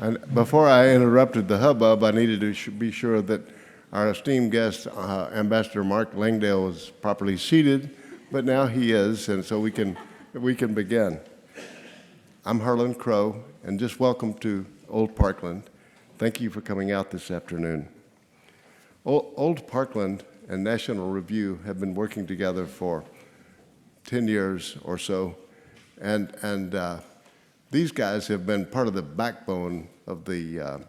And before I interrupted the hubbub, I needed to be sure that our esteemed guest, Ambassador Mark Langdale, was properly seated, but now he is, and so we can begin. I'm Harlan Crow, and just welcome to Old Parkland. Thank you for coming out this afternoon. Old Parkland and National Review have been working together for 10 years or so, and these guys have been part of the backbone of the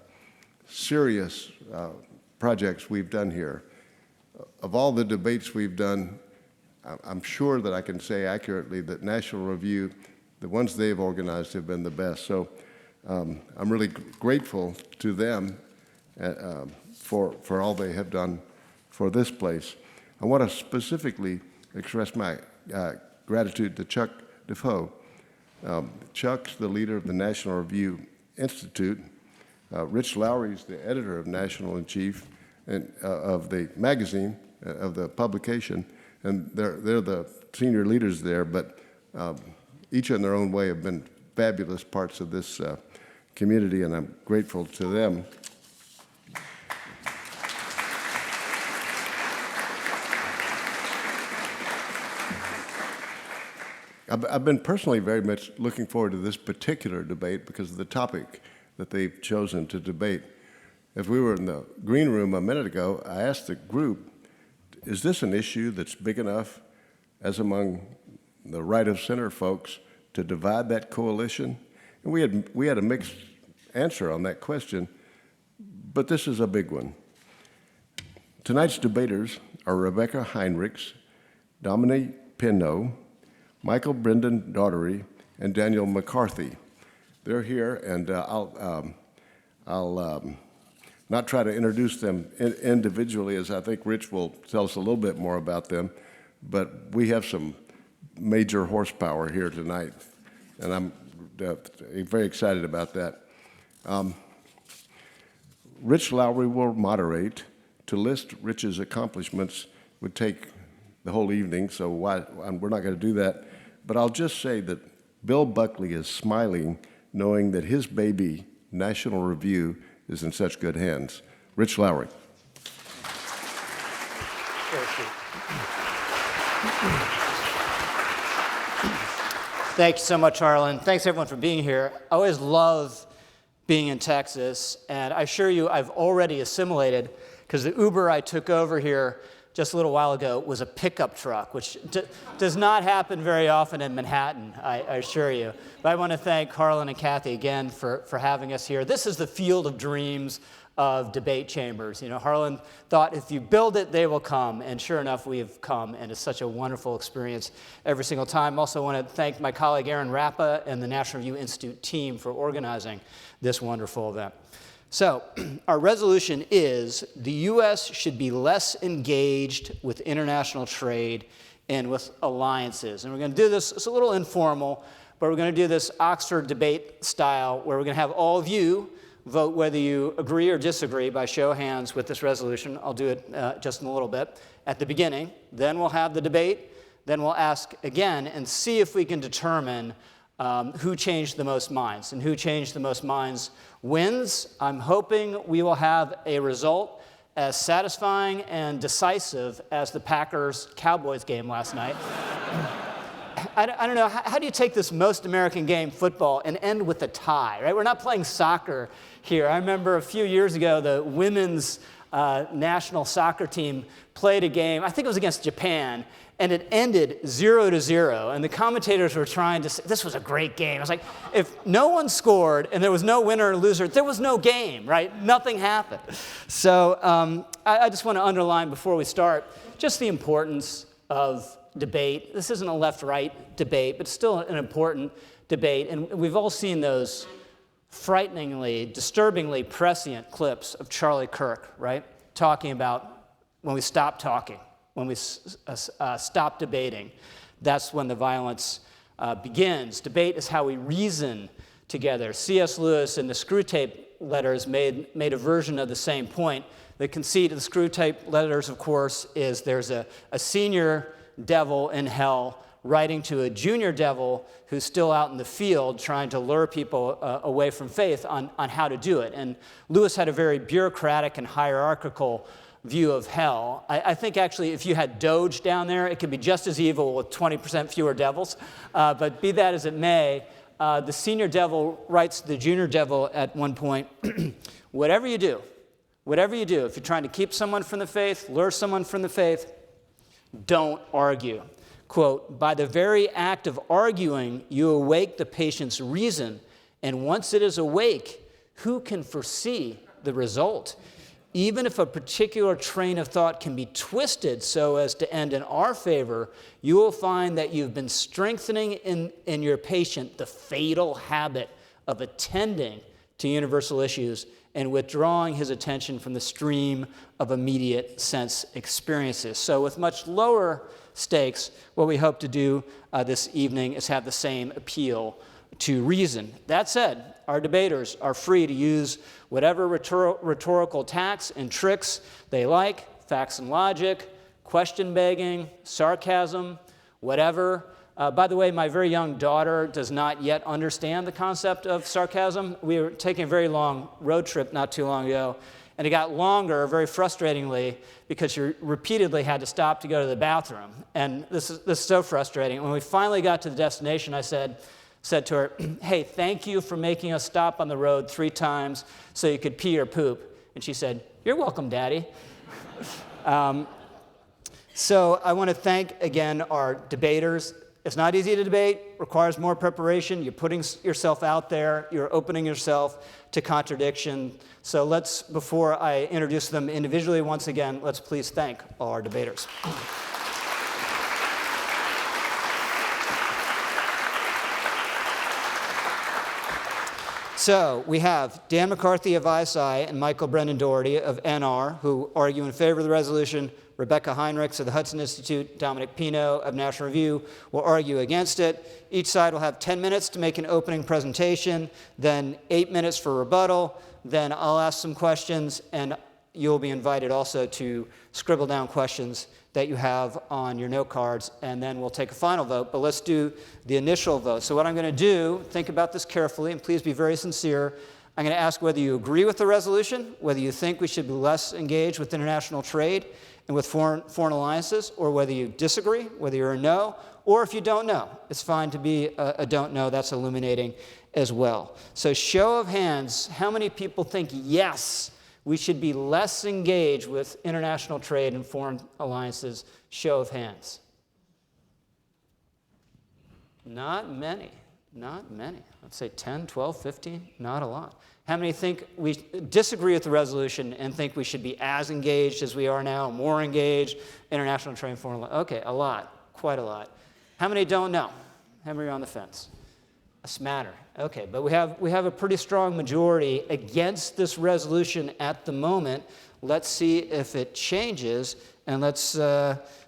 serious projects we've done here. Of all the debates we've done, I'm sure that I can say accurately that National Review, the ones they've organized, have been the best. So I'm really grateful to them for all they have done for this place. I want to specifically express my gratitude to Chuck Defoe. Chuck's the leader of the National Review Institute. Rich Lowry's the editor of National in Chief and of the magazine, of the publication, and they're the senior leaders there, but each in their own way have been fabulous parts of this community, and I'm grateful to them. I've been personally very much looking forward to this particular debate because of the topic that they've chosen to debate. As we were in the green room a minute ago, I asked the group, is this an issue that's big enough, as among the right of center folks, to divide that coalition? And we had a mixed answer on that question, but this is a big one. Tonight's debaters are Rebecca Heinrichs, Dominique Pinot, Michael Brendan Daughtery, and Daniel McCarthy. They're here, and I'll not try to introduce them individually, as I think Rich will tell us a little bit more about them, but we have some major horsepower here tonight, and I'm very excited about that. Rich Lowry will moderate. To list Rich's accomplishments would take the whole evening, so we're not going to do that. But I'll just say that Bill Buckley is smiling knowing that his baby, National Review, is in such good hands. Rich Lowry. Thank you so much, Harlan. Thanks, everyone, for being here. I always love being in Texas, and I assure you I've already assimilated, because the Uber I took over here just a little while ago was a pickup truck, which does not happen very often in Manhattan, I assure you. But I want to thank Harlan and Kathy again for having us here. This is the field of dreams of debate chambers. You know, Harlan thought if you build it, they will come, and sure enough, we have come, and it's such a wonderful experience every single time. Also want to thank my colleague Aaron Rappa and the National Review Institute team for organizing this wonderful event. So, our resolution is the U.S. should be less engaged with international trade and with alliances. And we're going to do this, it's a little informal, but we're going to do this Oxford debate style where we're going to have all of you vote whether you agree or disagree by show of hands with this resolution. I'll do it just in a little bit at the beginning. Then we'll have the debate. Then we'll ask again and see if we can determine who changed the most minds. And who changed the most minds wins. I'm hoping we will have a result as satisfying and decisive as the Packers-Cowboys game last night. I don't know, how do you take this most American game, football, and end with a tie, right? We're not playing soccer here. I remember a few years ago, the women's national soccer team played a game, I think it was against Japan, and it ended 0-0, and the commentators were trying to say, this was a great game. I was like, if no one scored and there was no winner or loser, there was no game, right? Nothing happened. So I just want to underline before we start just the importance of debate. This isn't a left-right debate, but still an important debate, and we've all seen those frighteningly, disturbingly prescient clips of Charlie Kirk, right? Talking about when we stop talking. When we stop debating, that's when the violence begins. Debate is how we reason together. C.S. Lewis in the Screwtape Letters made a version of the same point. The conceit of the Screwtape Letters, of course, is there's a senior devil in hell writing to a junior devil who's still out in the field trying to lure people away from faith on how to do it. And Lewis had a very bureaucratic and hierarchical view of hell. I think actually if you had Doge down there, it could be just as evil with 20% fewer devils. But be that as it may, the senior devil writes to the junior devil at one point, whatever you do, if you're trying to keep someone from the faith, lure someone from the faith, don't argue. Quote, by the very act of arguing, you awake the patient's reason, and once it is awake, who can foresee the result? Even if a particular train of thought can be twisted so as to end in our favor, you will find that you've been strengthening in your patient the fatal habit of attending to universal issues and withdrawing his attention from the stream of immediate sense experiences. So with much lower stakes, what we hope to do this evening is have the same appeal to reason. That said, our debaters are free to use whatever rhetorical tactics and tricks they like, facts and logic, question begging, sarcasm, whatever. By the way, my very young daughter does not yet understand the concept of sarcasm. We were taking a very long road trip not too long ago, and it got longer, very frustratingly, because she repeatedly had to stop to go to the bathroom. And this is so frustrating. When we finally got to the destination, I said to her, hey, thank you for making us stop on the road 3 times so you could pee or poop. And she said, you're welcome, Daddy. So I want to thank, again, our debaters. It's not easy to debate, requires more preparation. You're putting yourself out there. You're opening yourself to contradiction. So let's, before I introduce them individually once again, let's please thank all our debaters. So we have Dan McCarthy of ISI and Michael Brendan Doherty of NR, who argue in favor of the resolution. Rebecca Heinrichs of the Hudson Institute, Dominic Pino of National Review will argue against it. Each side will have 10 minutes to make an opening presentation, then 8 minutes for rebuttal. Then I'll ask some questions, and you'll be invited also to scribble down questions that you have on your note cards, and then we'll take a final vote. But let's do the initial vote. So what I'm going to do, think about this carefully, and please be very sincere. I'm going to ask whether you agree with the resolution, whether you think we should be less engaged with international trade and with foreign alliances, or whether you disagree, whether you're a no, or if you don't know. It's fine to be a don't know. That's illuminating as well. So show of hands, how many people think yes, we should be less engaged with international trade and foreign alliances? Show of hands. Not many. Not many. Let's say 10, 12, 15, not a lot. How many think we disagree with the resolution and think we should be as engaged as we are now, more engaged, international trade and foreign alliances? Okay, a lot, quite a lot. How many don't know? How many are on the fence? A smatter. Okay, but we have a pretty strong majority against this resolution at the moment. Let's see if it changes, and let's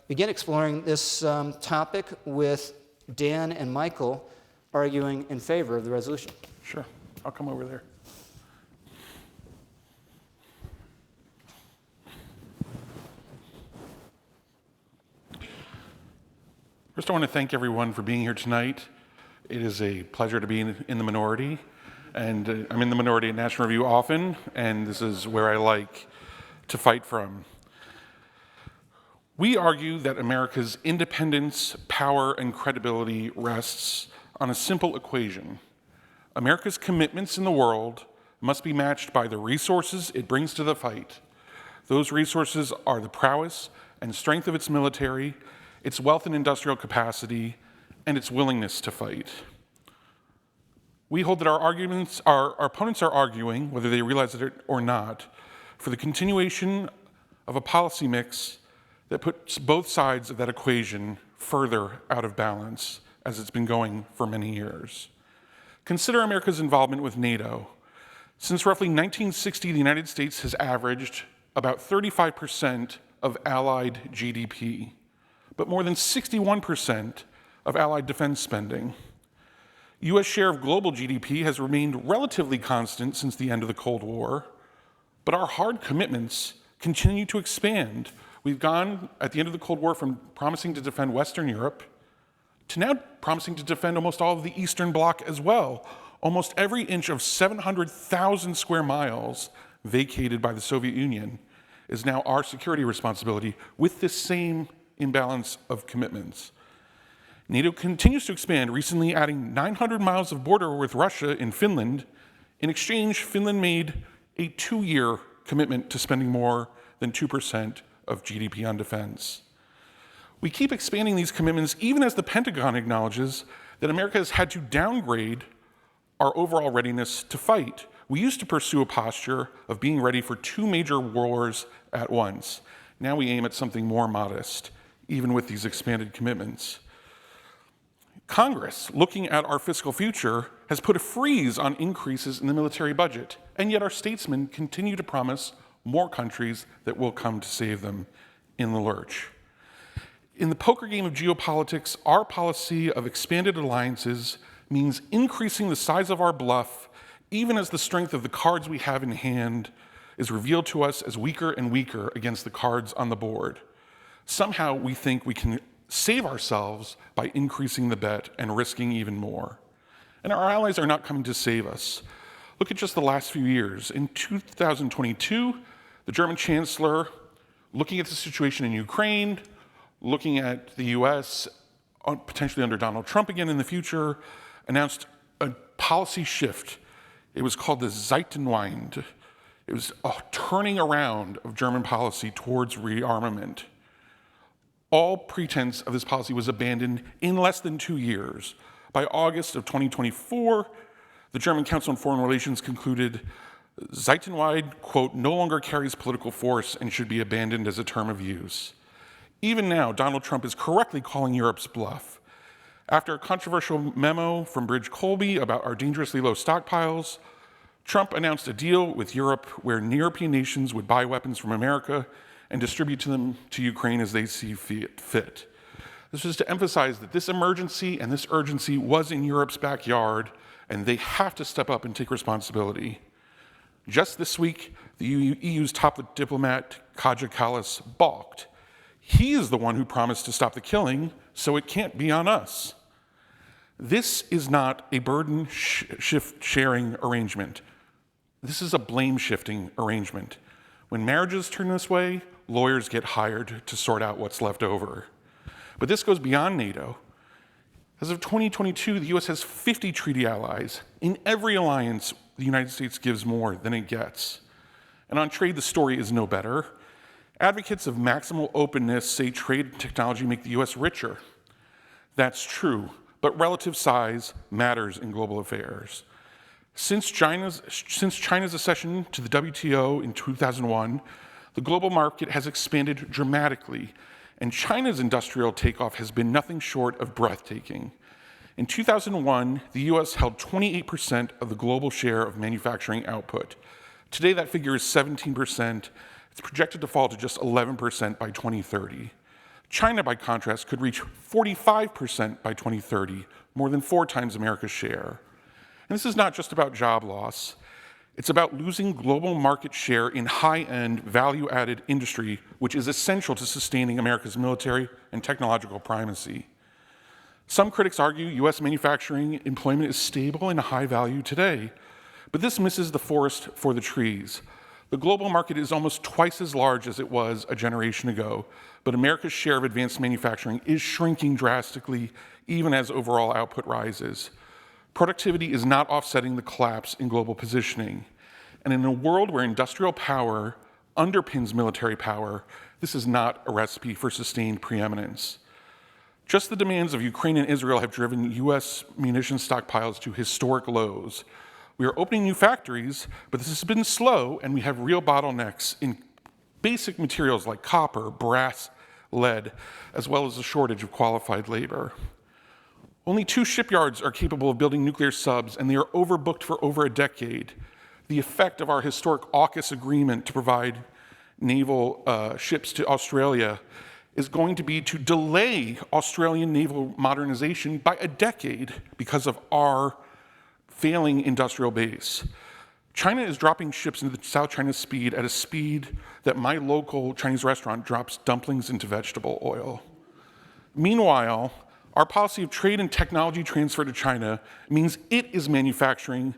begin exploring this topic with Dan and Michael arguing in favor of the resolution. Sure, I'll come over there. First, I want to thank everyone for being here tonight. It is a pleasure to be in the minority, and I'm in the minority at National Review often, and this is where I like to fight from. We argue that America's independence, power, and credibility rests on a simple equation. America's commitments in the world must be matched by the resources it brings to the fight. Those resources are the prowess and strength of its military, its wealth and industrial capacity, and its willingness to fight. We hold that our opponents are arguing, whether they realize it or not, for the continuation of a policy mix that puts both sides of that equation further out of balance, as it's been going for many years. Consider America's involvement with NATO. Since roughly 1960, the United States has averaged about 35% of Allied GDP, but more than 61% of Allied defense spending. U.S. share of global GDP has remained relatively constant since the end of the Cold War, but our hard commitments continue to expand. We've gone, at the end of the Cold War, from promising to defend Western Europe to now promising to defend almost all of the Eastern Bloc as well. Almost every inch of 700,000 square miles vacated by the Soviet Union is now our security responsibility with this same imbalance of commitments. NATO continues to expand, recently adding 900 miles of border with Russia in Finland. In exchange, Finland made a 2-year commitment to spending more than 2% of GDP on defense. We keep expanding these commitments even as the Pentagon acknowledges that America has had to downgrade our overall readiness to fight. We used to pursue a posture of being ready for 2 major wars at once. Now we aim at something more modest, even with these expanded commitments. Congress, looking at our fiscal future, has put a freeze on increases in the military budget, and yet our statesmen continue to promise more countries that will come to save them in the lurch. In the poker game of geopolitics, our policy of expanded alliances means increasing the size of our bluff, even as the strength of the cards we have in hand is revealed to us as weaker and weaker against the cards on the board. Somehow we think we can save ourselves by increasing the bet and risking even more. And our allies are not coming to save us. Look at just the last few years. In 2022, the German Chancellor, looking at the situation in Ukraine, looking at the US, potentially under Donald Trump again in the future, announced a policy shift. It was called the Zeitenwende. It was a turning around of German policy towards rearmament. All pretense of this policy was abandoned in less than 2 years. By August of 2024, the German Council on Foreign Relations concluded Zeitenwende, quote, no longer carries political force and should be abandoned as a term of use. Even now, Donald Trump is correctly calling Europe's bluff. After a controversial memo from Bridge Colby about our dangerously low stockpiles, Trump announced a deal with Europe where European nations would buy weapons from America and distribute them to Ukraine as they see fit. This was to emphasize that this emergency and this urgency was in Europe's backyard, and they have to step up and take responsibility. Just this week, the EU's top diplomat, Kaja Kallas, balked. He is the one who promised to stop the killing, so it can't be on us. This is not a burden sharing arrangement. This is a blame shifting arrangement. When marriages turn this way, lawyers get hired to sort out what's left over. But this goes beyond NATO. As of 2022, the US has 50 treaty allies. In every alliance, the United States gives more than it gets. And on trade, the story is no better. Advocates of maximal openness say trade and technology make the US richer. That's true, but relative size matters in global affairs. Since China's accession to the WTO in 2001, the global market has expanded dramatically, and China's industrial takeoff has been nothing short of breathtaking. In 2001, the US held 28% of the global share of manufacturing output. Today, that figure is 17%. It's projected to fall to just 11% by 2030. China, by contrast, could reach 45% by 2030, more than 4 times America's share. And this is not just about job loss. It's about losing global market share in high-end, value-added industry, which is essential to sustaining America's military and technological primacy. Some critics argue US manufacturing employment is stable and high value today, but this misses the forest for the trees. The global market is almost twice as large as it was a generation ago, but America's share of advanced manufacturing is shrinking drastically, even as overall output rises. Productivity is not offsetting the collapse in global positioning. And in a world where industrial power underpins military power, this is not a recipe for sustained preeminence. Just the demands of Ukraine and Israel have driven US munitions stockpiles to historic lows. We are opening new factories, but this has been slow, and we have real bottlenecks in basic materials like copper, brass, lead, as well as a shortage of qualified labor. Only 2 shipyards are capable of building nuclear subs, and they are overbooked for over a decade. The effect of our historic AUKUS agreement to provide naval ships to Australia is going to be to delay Australian naval modernization by a decade because of our failing industrial base. China is dropping ships into the South China Sea at a speed that my local Chinese restaurant drops dumplings into vegetable oil. Meanwhile, Our policy of trade and technology transfer to China means it is manufacturing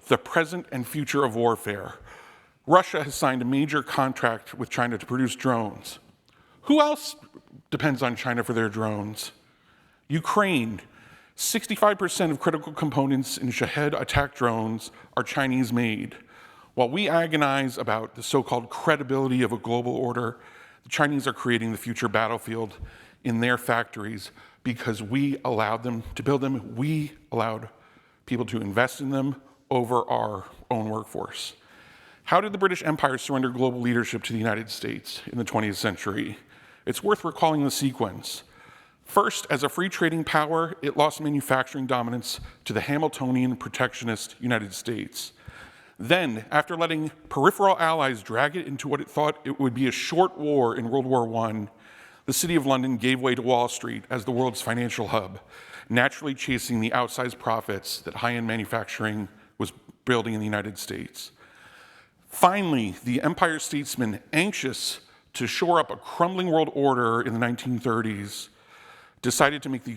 the present and future of warfare. Russia has signed a major contract with China to produce drones. Who else depends on China for their drones? Ukraine. 65% of critical components in Shahed attack drones are Chinese made. While we agonize about the so-called credibility of a global order, the Chinese are creating the future battlefield in their factories because we allowed them to build them. We allowed people to invest in them over our own workforce. How did the British Empire surrender global leadership to the United States in the 20th century? It's worth recalling the sequence. First, as a free trading power, it lost manufacturing dominance to the Hamiltonian protectionist United States. Then, after letting peripheral allies drag it into what it thought it would be a short war in World War I, the City of London gave way to Wall Street as the world's financial hub, naturally chasing the outsized profits that high-end manufacturing was building in the United States. Finally, the empire statesmen, anxious to shore up a crumbling world order in the 1930s, decided to make an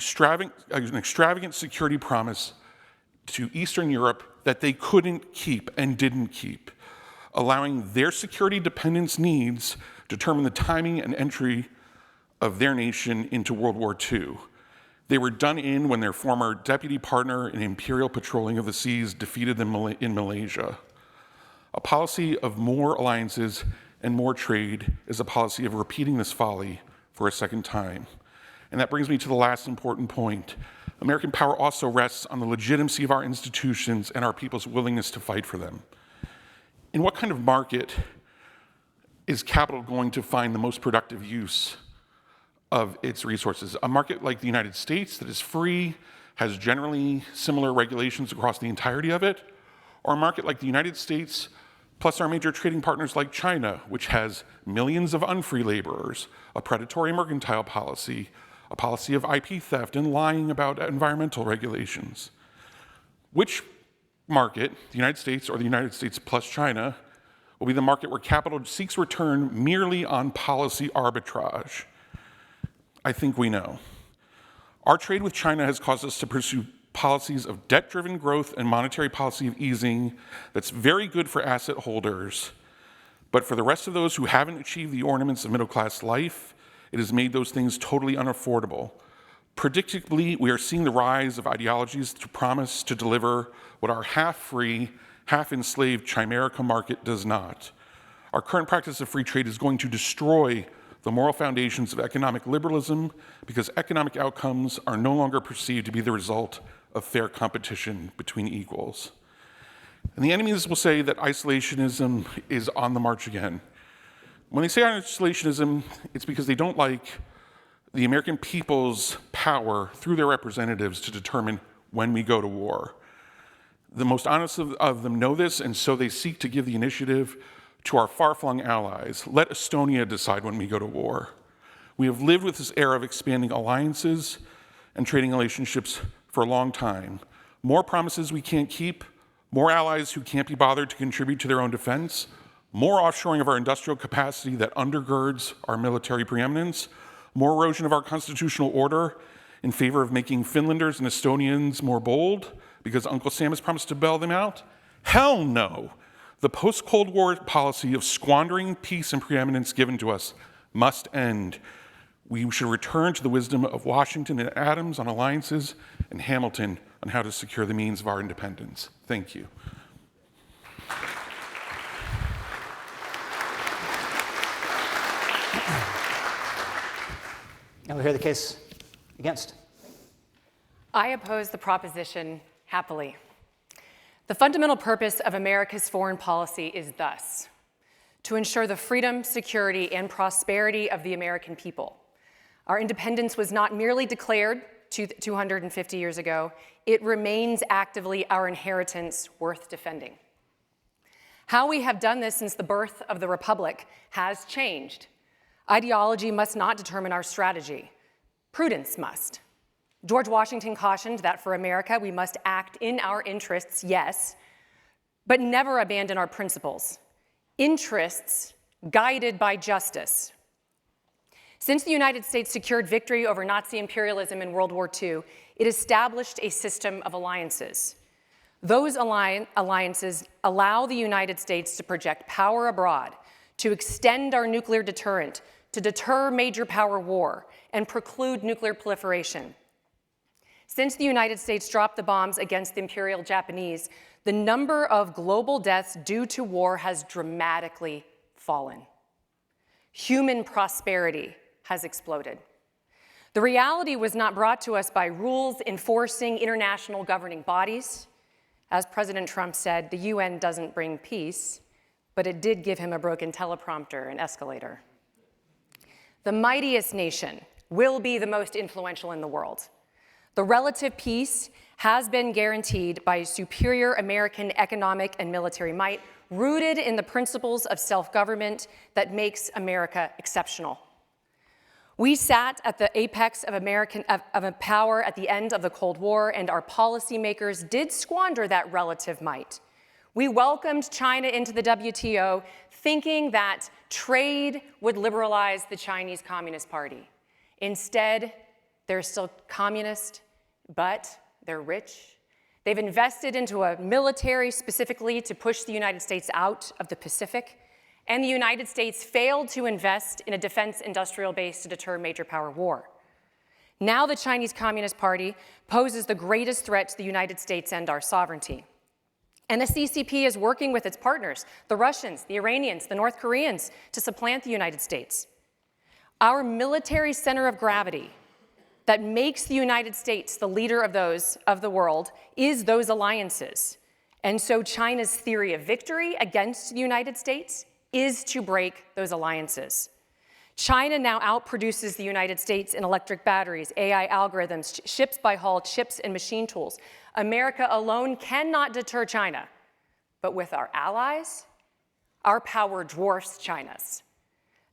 extravagant security promise to Eastern Europe that they couldn't keep and didn't keep, allowing their security dependence needs determine the timing and entry of their nation into World War II. They were done in when their former deputy partner in imperial patrolling of the seas defeated them in Malaysia. A policy of more alliances and more trade is a policy of repeating this folly for a second time. And that brings me to the last important point. American power also rests on the legitimacy of our institutions and our people's willingness to fight for them. In what kind of market is capital going to find the most productive use of its resources? A market like the United States that is free, has generally similar regulations across the entirety of it, or a market like the United States plus our major trading partners like China, which has millions of unfree laborers, a predatory mercantile policy, a policy of IP theft and lying about environmental regulations. Which market, the United States or the United States plus China, will be the market where capital seeks return merely on policy arbitrage? I think we know. Our trade with China has caused us to pursue policies of debt-driven growth and monetary policy of easing that's very good for asset holders, but for the rest of those who haven't achieved the ornaments of middle-class life, it has made those things totally unaffordable. Predictably, we are seeing the rise of ideologies to promise to deliver what our half-free, half-enslaved chimerica market does not. Our current practice of free trade is going to destroy the moral foundations of economic liberalism because economic outcomes are no longer perceived to be the result of fair competition between equals. And the enemies will say that isolationism is on the march again. When they say isolationism, it's because they don't like the American people's power through their representatives to determine when we go to war. The most honest of them know this, and so they seek to give the initiative to our far-flung allies. Let Estonia decide when we go to war. We have lived with this era of expanding alliances and trading relationships for a long time. More promises we can't keep, more allies who can't be bothered to contribute to their own defense, more offshoring of our industrial capacity that undergirds our military preeminence, more erosion of our constitutional order in favor of making Finlanders and Estonians more bold because Uncle Sam has promised to bail them out? Hell no. The post-Cold War policy of squandering peace and preeminence given to us must end. We should return to the wisdom of Washington and Adams on alliances and Hamilton on how to secure the means of our independence. Thank you. Now we'll hear the case against. I oppose the proposition happily. The fundamental purpose of America's foreign policy is thus: to ensure the freedom, security, and prosperity of the American people. Our independence was not merely declared 250 years ago, it remains actively our inheritance worth defending. How we have done this since the birth of the Republic has changed. Ideology must not determine our strategy. Prudence must. George Washington cautioned that for America, we must act in our interests, yes, but never abandon our principles. Interests guided by justice. Since the United States secured victory over Nazi imperialism in World War II, it established a system of alliances. Those alliances allow the United States to project power abroad, to extend our nuclear deterrent, to deter major power war, and preclude nuclear proliferation. Since the United States dropped the bombs against the Imperial Japanese, the number of global deaths due to war has dramatically fallen. Human prosperity has exploded. The reality was not brought to us by rules enforcing international governing bodies. As President Trump said, the UN doesn't bring peace, but it did give him a broken teleprompter and escalator. The mightiest nation will be the most influential in the world. The relative peace has been guaranteed by superior American economic and military might, rooted in the principles of self-government that makes America exceptional. We sat at the apex of power at the end of the Cold War, and our policymakers did squander that relative might. We welcomed China into the WTO, thinking that trade would liberalize the Chinese Communist Party. Instead, they're still communist, but they're rich. They've invested into a military specifically to push the United States out of the Pacific, and the United States failed to invest in a defense industrial base to deter major power war. Now the Chinese Communist Party poses the greatest threat to the United States and our sovereignty. And the CCP is working with its partners, the Russians, the Iranians, the North Koreans, to supplant the United States. Our military center of gravity that makes the United States the leader of the world is those alliances. And so China's theory of victory against the United States is to break those alliances. China now outproduces the United States in electric batteries, AI algorithms, ships by haul, chips and machine tools. America alone cannot deter China, but with our allies, our power dwarfs China's.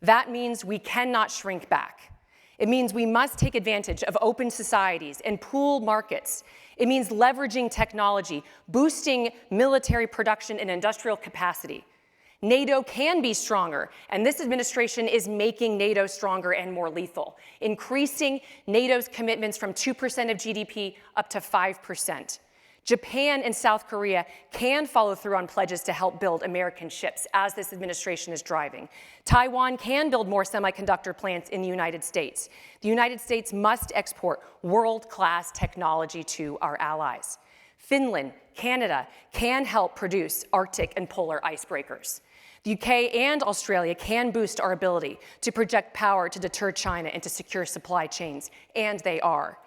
That means we cannot shrink back. It means we must take advantage of open societies and pool markets. It means leveraging technology, boosting military production and industrial capacity. NATO can be stronger, and this administration is making NATO stronger and more lethal, increasing NATO's commitments from 2% of GDP up to 5%. Japan and South Korea can follow through on pledges to help build American ships, as this administration is driving. Taiwan can build more semiconductor plants in the United States. The United States must export world-class technology to our allies. Finland, Canada can help produce Arctic and polar icebreakers. The UK and Australia can boost our ability to project power to deter China and to secure supply chains, and they are.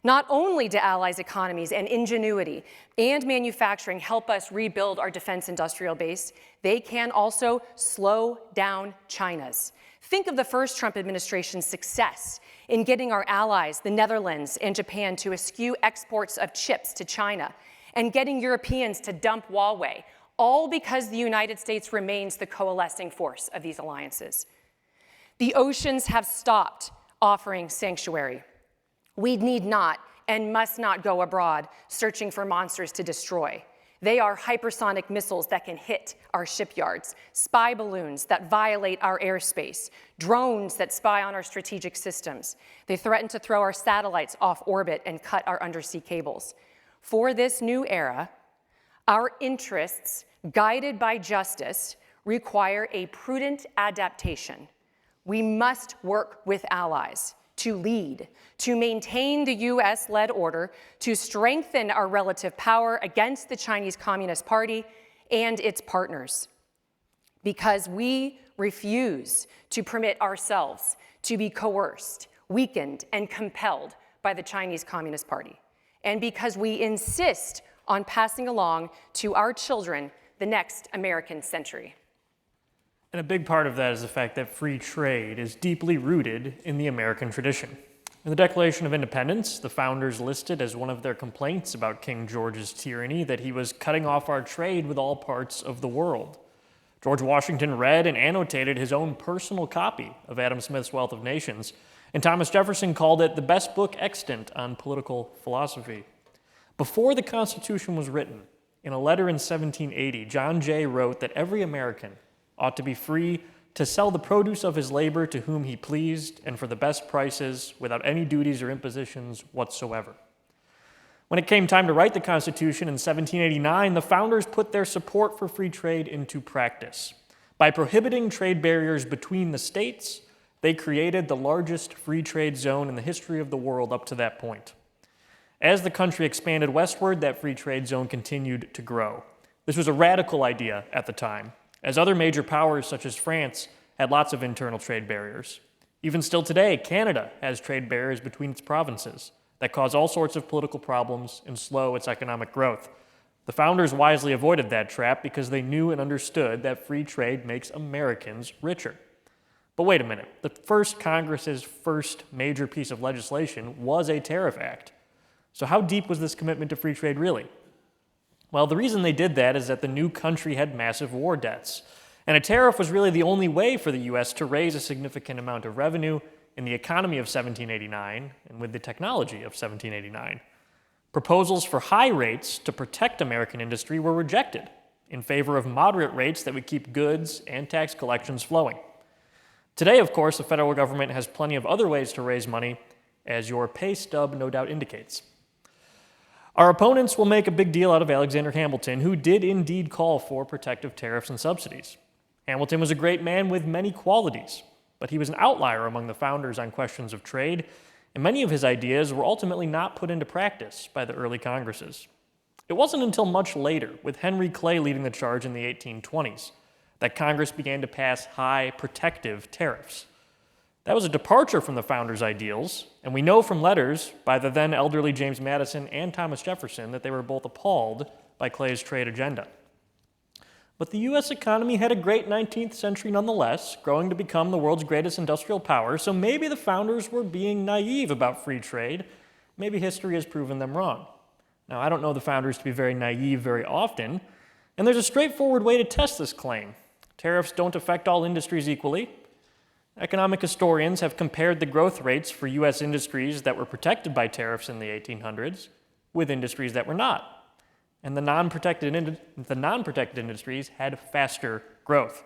Not only do allies' economies and ingenuity and manufacturing help us rebuild our defense industrial base, they can also slow down China's. Think of the first Trump administration's success in getting our allies, the Netherlands and Japan, to eschew exports of chips to China, and getting Europeans to dump Huawei, all because the United States remains the coalescing force of these alliances. The oceans have stopped offering sanctuary. We need not and must not go abroad searching for monsters to destroy. They are hypersonic missiles that can hit our shipyards, spy balloons that violate our airspace, drones that spy on our strategic systems. They threaten to throw our satellites off orbit and cut our undersea cables. For this new era, our interests, guided by justice, require a prudent adaptation. We must work with allies to lead, to maintain the US-led order, to strengthen our relative power against the Chinese Communist Party and its partners. Because we refuse to permit ourselves to be coerced, weakened, and compelled by the Chinese Communist Party. And because we insist on passing along to our children the next American century. And a big part of that is the fact that free trade is deeply rooted in the American tradition. In the Declaration of Independence, the founders listed as one of their complaints about King George's tyranny that he was cutting off our trade with all parts of the world. George Washington read and annotated his own personal copy of Adam Smith's Wealth of Nations, and Thomas Jefferson called it the best book extant on political philosophy. Before the Constitution was written, in a letter in 1780, John Jay wrote that every American ought to be free to sell the produce of his labor to whom he pleased and for the best prices without any duties or impositions whatsoever. When it came time to write the Constitution in 1789, the founders put their support for free trade into practice. By prohibiting trade barriers between the states, they created the largest free trade zone in the history of the world up to that point. As the country expanded westward, that free trade zone continued to grow. This was a radical idea at the time, as other major powers such as France had lots of internal trade barriers. Even still today, Canada has trade barriers between its provinces that cause all sorts of political problems and slow its economic growth. The founders wisely avoided that trap because they knew and understood that free trade makes Americans richer. But wait a minute, the first Congress's first major piece of legislation was a tariff act. So how deep was this commitment to free trade really? Well, the reason they did that is that the new country had massive war debts. And a tariff was really the only way for the U.S. to raise a significant amount of revenue in the economy of 1789 and with the technology of 1789. Proposals for high rates to protect American industry were rejected in favor of moderate rates that would keep goods and tax collections flowing. Today, of course, the federal government has plenty of other ways to raise money, as your pay stub no doubt indicates. Our opponents will make a big deal out of Alexander Hamilton, who did indeed call for protective tariffs and subsidies. Hamilton was a great man with many qualities, but he was an outlier among the founders on questions of trade, and many of his ideas were ultimately not put into practice by the early Congresses. It wasn't until much later, with Henry Clay leading the charge in the 1820s, that Congress began to pass high protective tariffs. That was a departure from the founders' ideals, and we know from letters by the then elderly James Madison and Thomas Jefferson that they were both appalled by Clay's trade agenda. But the U.S. economy had a great 19th century nonetheless, growing to become the world's greatest industrial power, so maybe the founders were being naive about free trade. Maybe history has proven them wrong. Now, I don't know the founders to be very naive very often, and there's a straightforward way to test this claim. Tariffs don't affect all industries equally. Economic historians have compared the growth rates for U.S. industries that were protected by tariffs in the 1800s with industries that were not. And the non-protected industries had faster growth.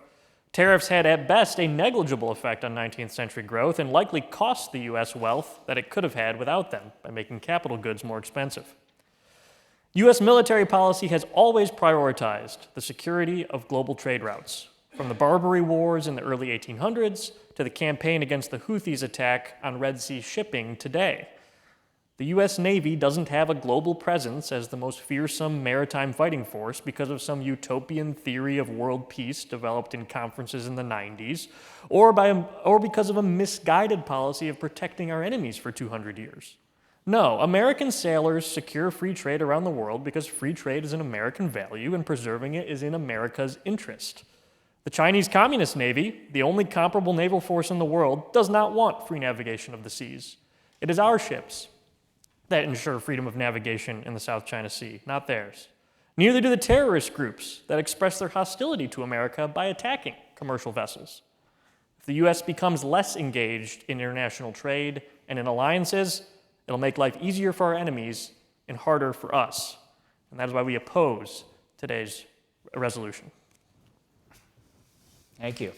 Tariffs had at best a negligible effect on 19th century growth and likely cost the U.S. wealth that it could have had without them by making capital goods more expensive. U.S. military policy has always prioritized the security of global trade routes, from the Barbary Wars in the early 1800s to the campaign against the Houthis' attack on Red Sea shipping today. The U.S. Navy doesn't have a global presence as the most fearsome maritime fighting force because of some utopian theory of world peace developed in conferences in the 90s, or because of a misguided policy of protecting our enemies for 200 years. No, American sailors secure free trade around the world because free trade is an American value and preserving it is in America's interest. The Chinese Communist Navy, the only comparable naval force in the world, does not want free navigation of the seas. It is our ships that ensure freedom of navigation in the South China Sea, not theirs. Neither do the terrorist groups that express their hostility to America by attacking commercial vessels. If the U.S. becomes less engaged in international trade and in alliances, it'll make life easier for our enemies and harder for us. And that is why we oppose today's resolution. Thank you.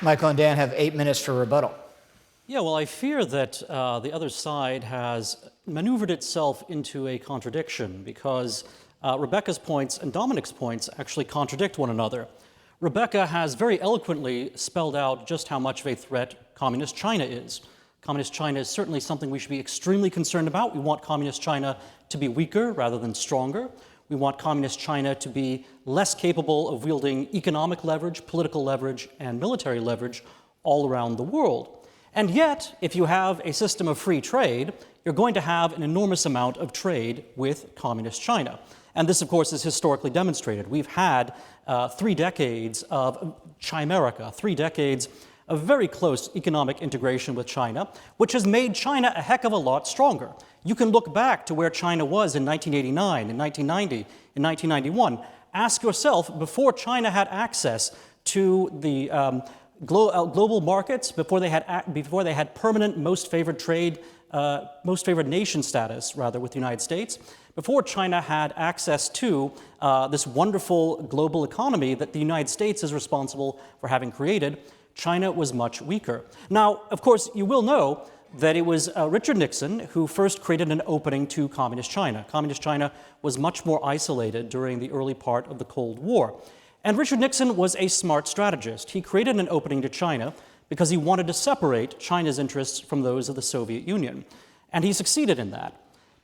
Michael and Dan have 8 minutes for rebuttal. Yeah, well, I fear that the other side has maneuvered itself into a contradiction because Rebecca's points and Dominic's points actually contradict one another. Rebecca has very eloquently spelled out just how much of a threat Communist China is. Communist China is certainly something we should be extremely concerned about. We want Communist China to be weaker rather than stronger. We want Communist China to be less capable of wielding economic leverage, political leverage, and military leverage all around the world. And yet, if you have a system of free trade, you're going to have an enormous amount of trade with Communist China. And this, of course, is historically demonstrated. We've had 3 decades of Chimerica, 3 decades of very close economic integration with China, which has made China a heck of a lot stronger. You can look back to where China was in 1989, in 1990, in 1991. Ask yourself, before China had access to the global markets, before they had permanent most favored trade most favored nation status, rather, with the United States, before China had access to this wonderful global economy that the United States is responsible for having created, China was much weaker. Now, of course, you will know that it was Richard Nixon who first created an opening to Communist China. Communist China was much more isolated during the early part of the Cold War. And Richard Nixon was a smart strategist. He created an opening to China because he wanted to separate China's interests from those of the Soviet Union. And he succeeded in that.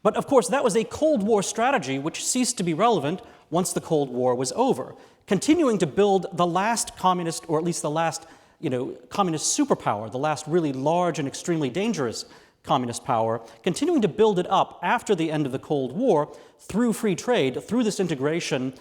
But of course, that was a Cold War strategy which ceased to be relevant once the Cold War was over. Continuing to build the last communist, or at least the last communist superpower, the last really large and extremely dangerous communist power, continuing to build it up after the end of the Cold War through free trade, through this integration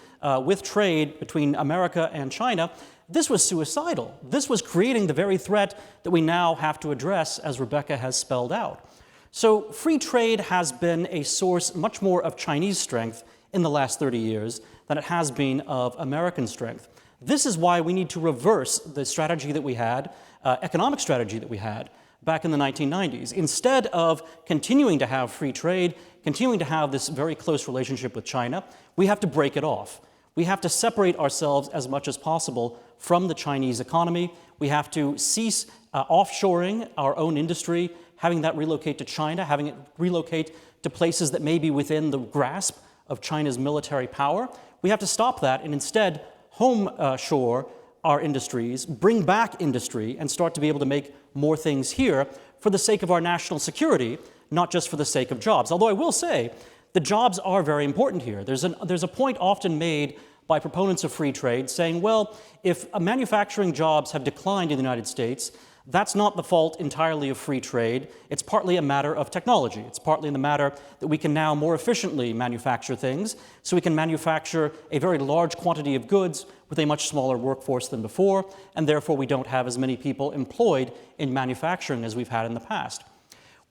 with trade between America and China, this was suicidal. This was creating the very threat that we now have to address, as Rebecca has spelled out. So free trade has been a source much more of Chinese strength in the last 30 years than it has been of American strength. This is why we need to reverse the strategy that we had, economic strategy that we had back in the 1990s. Instead of continuing to have free trade, continuing to have this very close relationship with China, we have to break it off. We have to separate ourselves as much as possible from the Chinese economy. We have to cease offshoring our own industry, having that relocate to China, having it relocate to places that may be within the grasp of China's military power. We have to stop that and instead home-shore our industries, bring back industry, and start to be able to make more things here for the sake of our national security, not just for the sake of jobs. Although I will say, the jobs are very important here. There's a point often made by proponents of free trade saying, well, if manufacturing jobs have declined in the United States, that's not the fault entirely of free trade. It's partly a matter of technology. It's partly the matter that we can now more efficiently manufacture things, so we can manufacture a very large quantity of goods with a much smaller workforce than before, and therefore we don't have as many people employed in manufacturing as we've had in the past.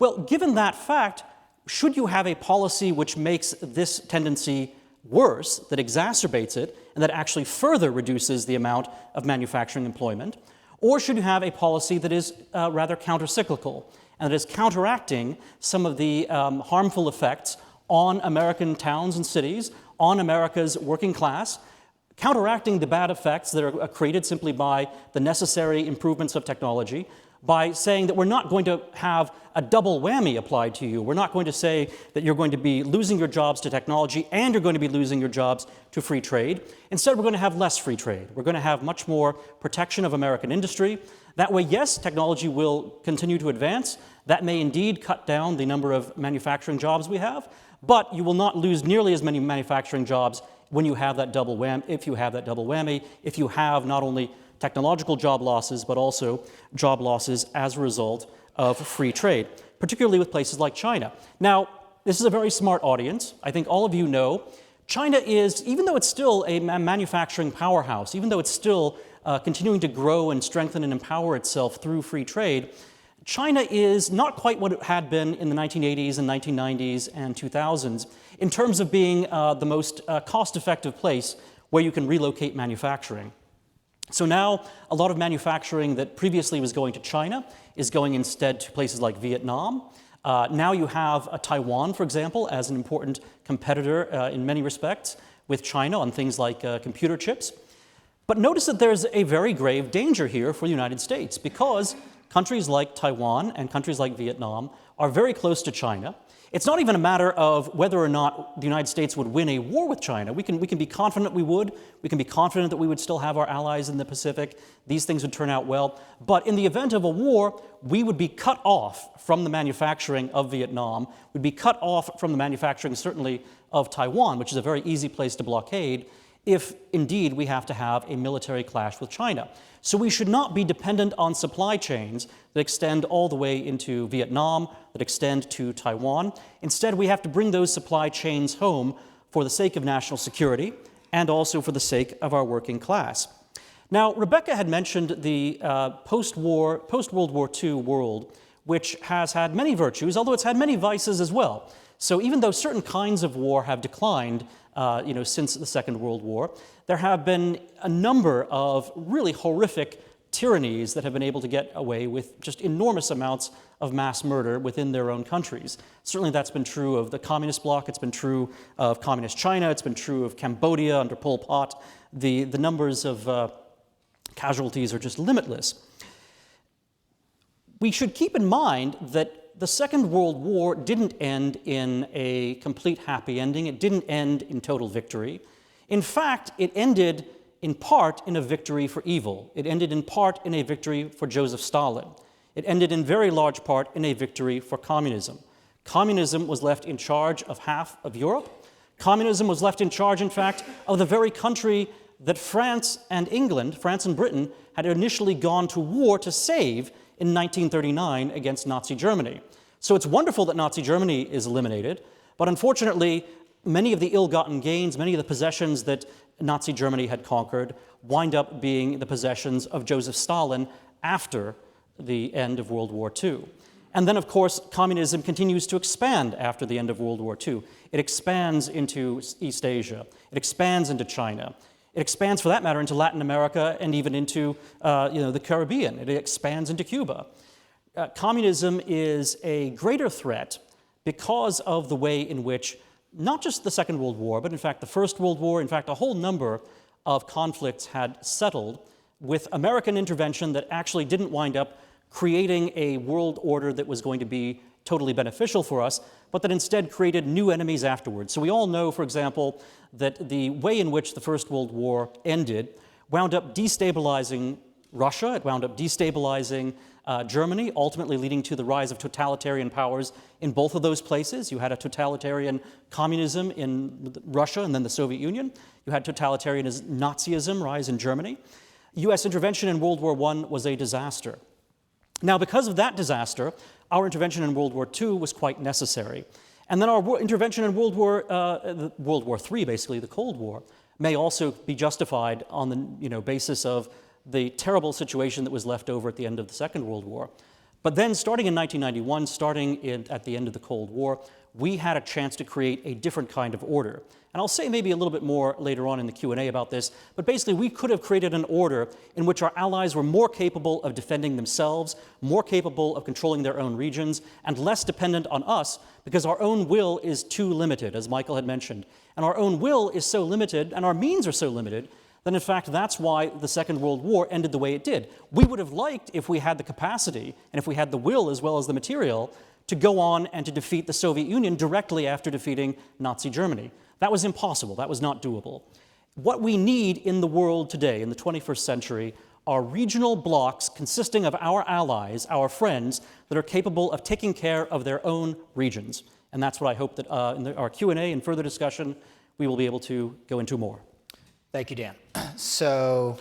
Well, given that fact, should you have a policy which makes this tendency worse, that exacerbates it, and that actually further reduces the amount of manufacturing employment? Or should you have a policy that is rather countercyclical and that is counteracting some of the harmful effects on American towns and cities, on America's working class, counteracting the bad effects that are created simply by the necessary improvements of technology, by saying that we're not going to have a double whammy applied to you. We're not going to say that you're going to be losing your jobs to technology and you're going to be losing your jobs to free trade. Instead, we're going to have less free trade. We're going to have much more protection of American industry. That way, yes, technology will continue to advance. That may indeed cut down the number of manufacturing jobs we have, but you will not lose nearly as many manufacturing jobs when you have that double whammy, if you have not only technological job losses, but also job losses as a result of free trade, particularly with places like China. Now, this is a very smart audience. I think all of you know China is, even though it's still a manufacturing powerhouse, even though it's still continuing to grow and strengthen and empower itself through free trade, China is not quite what it had been in the 1980s and 1990s and 2000s in terms of being the most cost-effective place where you can relocate manufacturing. So now, a lot of manufacturing that previously was going to China is going instead to places like Vietnam. Now you have Taiwan, for example, as an important competitor in many respects with China on things like computer chips. But notice that there's a very grave danger here for the United States because countries like Taiwan and countries like Vietnam are very close to China. It's not even a matter of whether or not the United States would win a war with China. We can be confident we would. We can be confident that we would still have our allies in the Pacific. These things would turn out well. But in the event of a war, we would be cut off from the manufacturing of Vietnam. We'd be cut off from the manufacturing, certainly, of Taiwan, which is a very easy place to blockade, if indeed we have to have a military clash with China. So we should not be dependent on supply chains that extend all the way into Vietnam, that extend to Taiwan. Instead, we have to bring those supply chains home for the sake of national security and also for the sake of our working class. Now, Rebecca had mentioned the post-World War II world, which has had many virtues, although it's had many vices as well. So even though certain kinds of war have declined since the Second World War, there have been a number of really horrific tyrannies that have been able to get away with just enormous amounts of mass murder within their own countries. Certainly that's been true of the communist bloc, it's been true of communist China, it's been true of Cambodia under Pol Pot. The numbers of casualties are just limitless. We should keep in mind that the Second World War didn't end in a complete happy ending. It didn't end in total victory. In fact, it ended in part in a victory for evil. It ended in part in a victory for Joseph Stalin. It ended in very large part in a victory for communism. Communism was left in charge of half of Europe. Communism was left in charge, in fact, of the very country that France and Britain, had initially gone to war to save in 1939 against Nazi Germany. So it's wonderful that Nazi Germany is eliminated, but unfortunately, many of the ill-gotten gains, many of the possessions that Nazi Germany had conquered wind up being the possessions of Joseph Stalin after the end of World War II. And then, of course, communism continues to expand after the end of World War II. It expands into East Asia. It expands into China. It expands, for that matter, into Latin America and even into the Caribbean. It expands into Cuba. Communism is a greater threat because of the way in which not just the Second World War, but in fact the First World War, in fact a whole number of conflicts had settled with American intervention that actually didn't wind up creating a world order that was going to be totally beneficial for us, but that instead created new enemies afterwards. So we all know, for example, that the way in which the First World War ended wound up destabilizing Russia, it wound up destabilizing Germany, ultimately leading to the rise of totalitarian powers in both of those places. You had a totalitarian communism in Russia and then the Soviet Union. You had totalitarian Nazism rise in Germany. U.S. intervention in World War I was a disaster. Now, because of that disaster, our intervention in World War II was quite necessary. And then our intervention in World War III, basically the Cold War, may also be justified on the basis of the terrible situation that was left over at the end of the Second World War. But then, starting in 1991, at the end of the Cold War, we had a chance to create a different kind of order. And I'll say maybe a little bit more later on in the Q&A about this, but basically we could have created an order in which our allies were more capable of defending themselves, more capable of controlling their own regions, and less dependent on us because our own will is too limited, as Michael had mentioned. And our own will is so limited, and our means are so limited, then in fact that's why the Second World War ended the way it did. We would have liked, if we had the capacity, and if we had the will as well as the material, to go on and to defeat the Soviet Union directly after defeating Nazi Germany. That was impossible. That was not doable. What we need in the world today, in the 21st century, are regional blocs consisting of our allies, our friends, that are capable of taking care of their own regions. And that's what I hope that in our Q&A and further discussion, we will be able to go into more. Thank you, Dan. So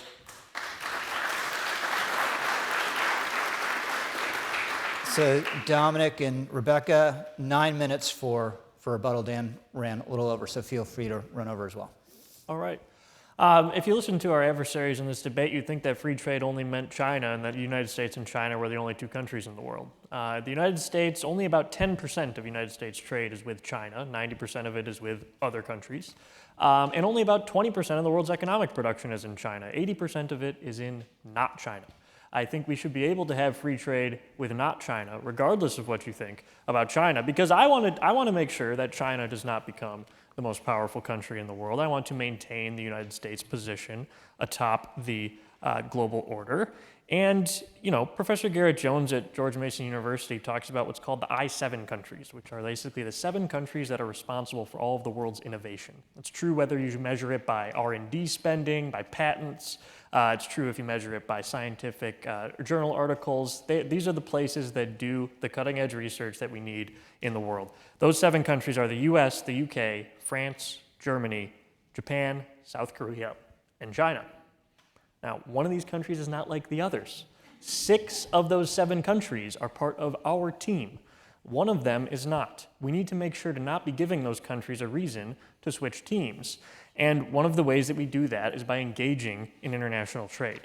Dominic and Rebecca, 9 minutes for rebuttal. Dan ran a little over, so feel free to run over as well. All right. If you listen to our adversaries in this debate, you'd think that free trade only meant China and that the United States and China were the only two countries in the world. The United States, only about 10% of United States trade is with China. 90% of it is with other countries. And only about 20% of the world's economic production is in China. 80% of it is in not China. I think we should be able to have free trade with not China, regardless of what you think about China, because I want to make sure that China does not become the most powerful country in the world. I want to maintain the United States' position atop the global order. And, Professor Garrett Jones at George Mason University talks about what's called the I-7 countries, which are basically the 7 countries that are responsible for all of the world's innovation. It's true whether you measure it by R&D spending, by patents. It's true if you measure it by scientific journal articles. These are the places that do the cutting-edge research that we need in the world. Those 7 countries are the US, the UK, France, Germany, Japan, South Korea, and China. Now, one of these countries is not like the others. 6 of those 7 countries are part of our team. One of them is not. We need to make sure to not be giving those countries a reason to switch teams. And one of the ways that we do that is by engaging in international trade.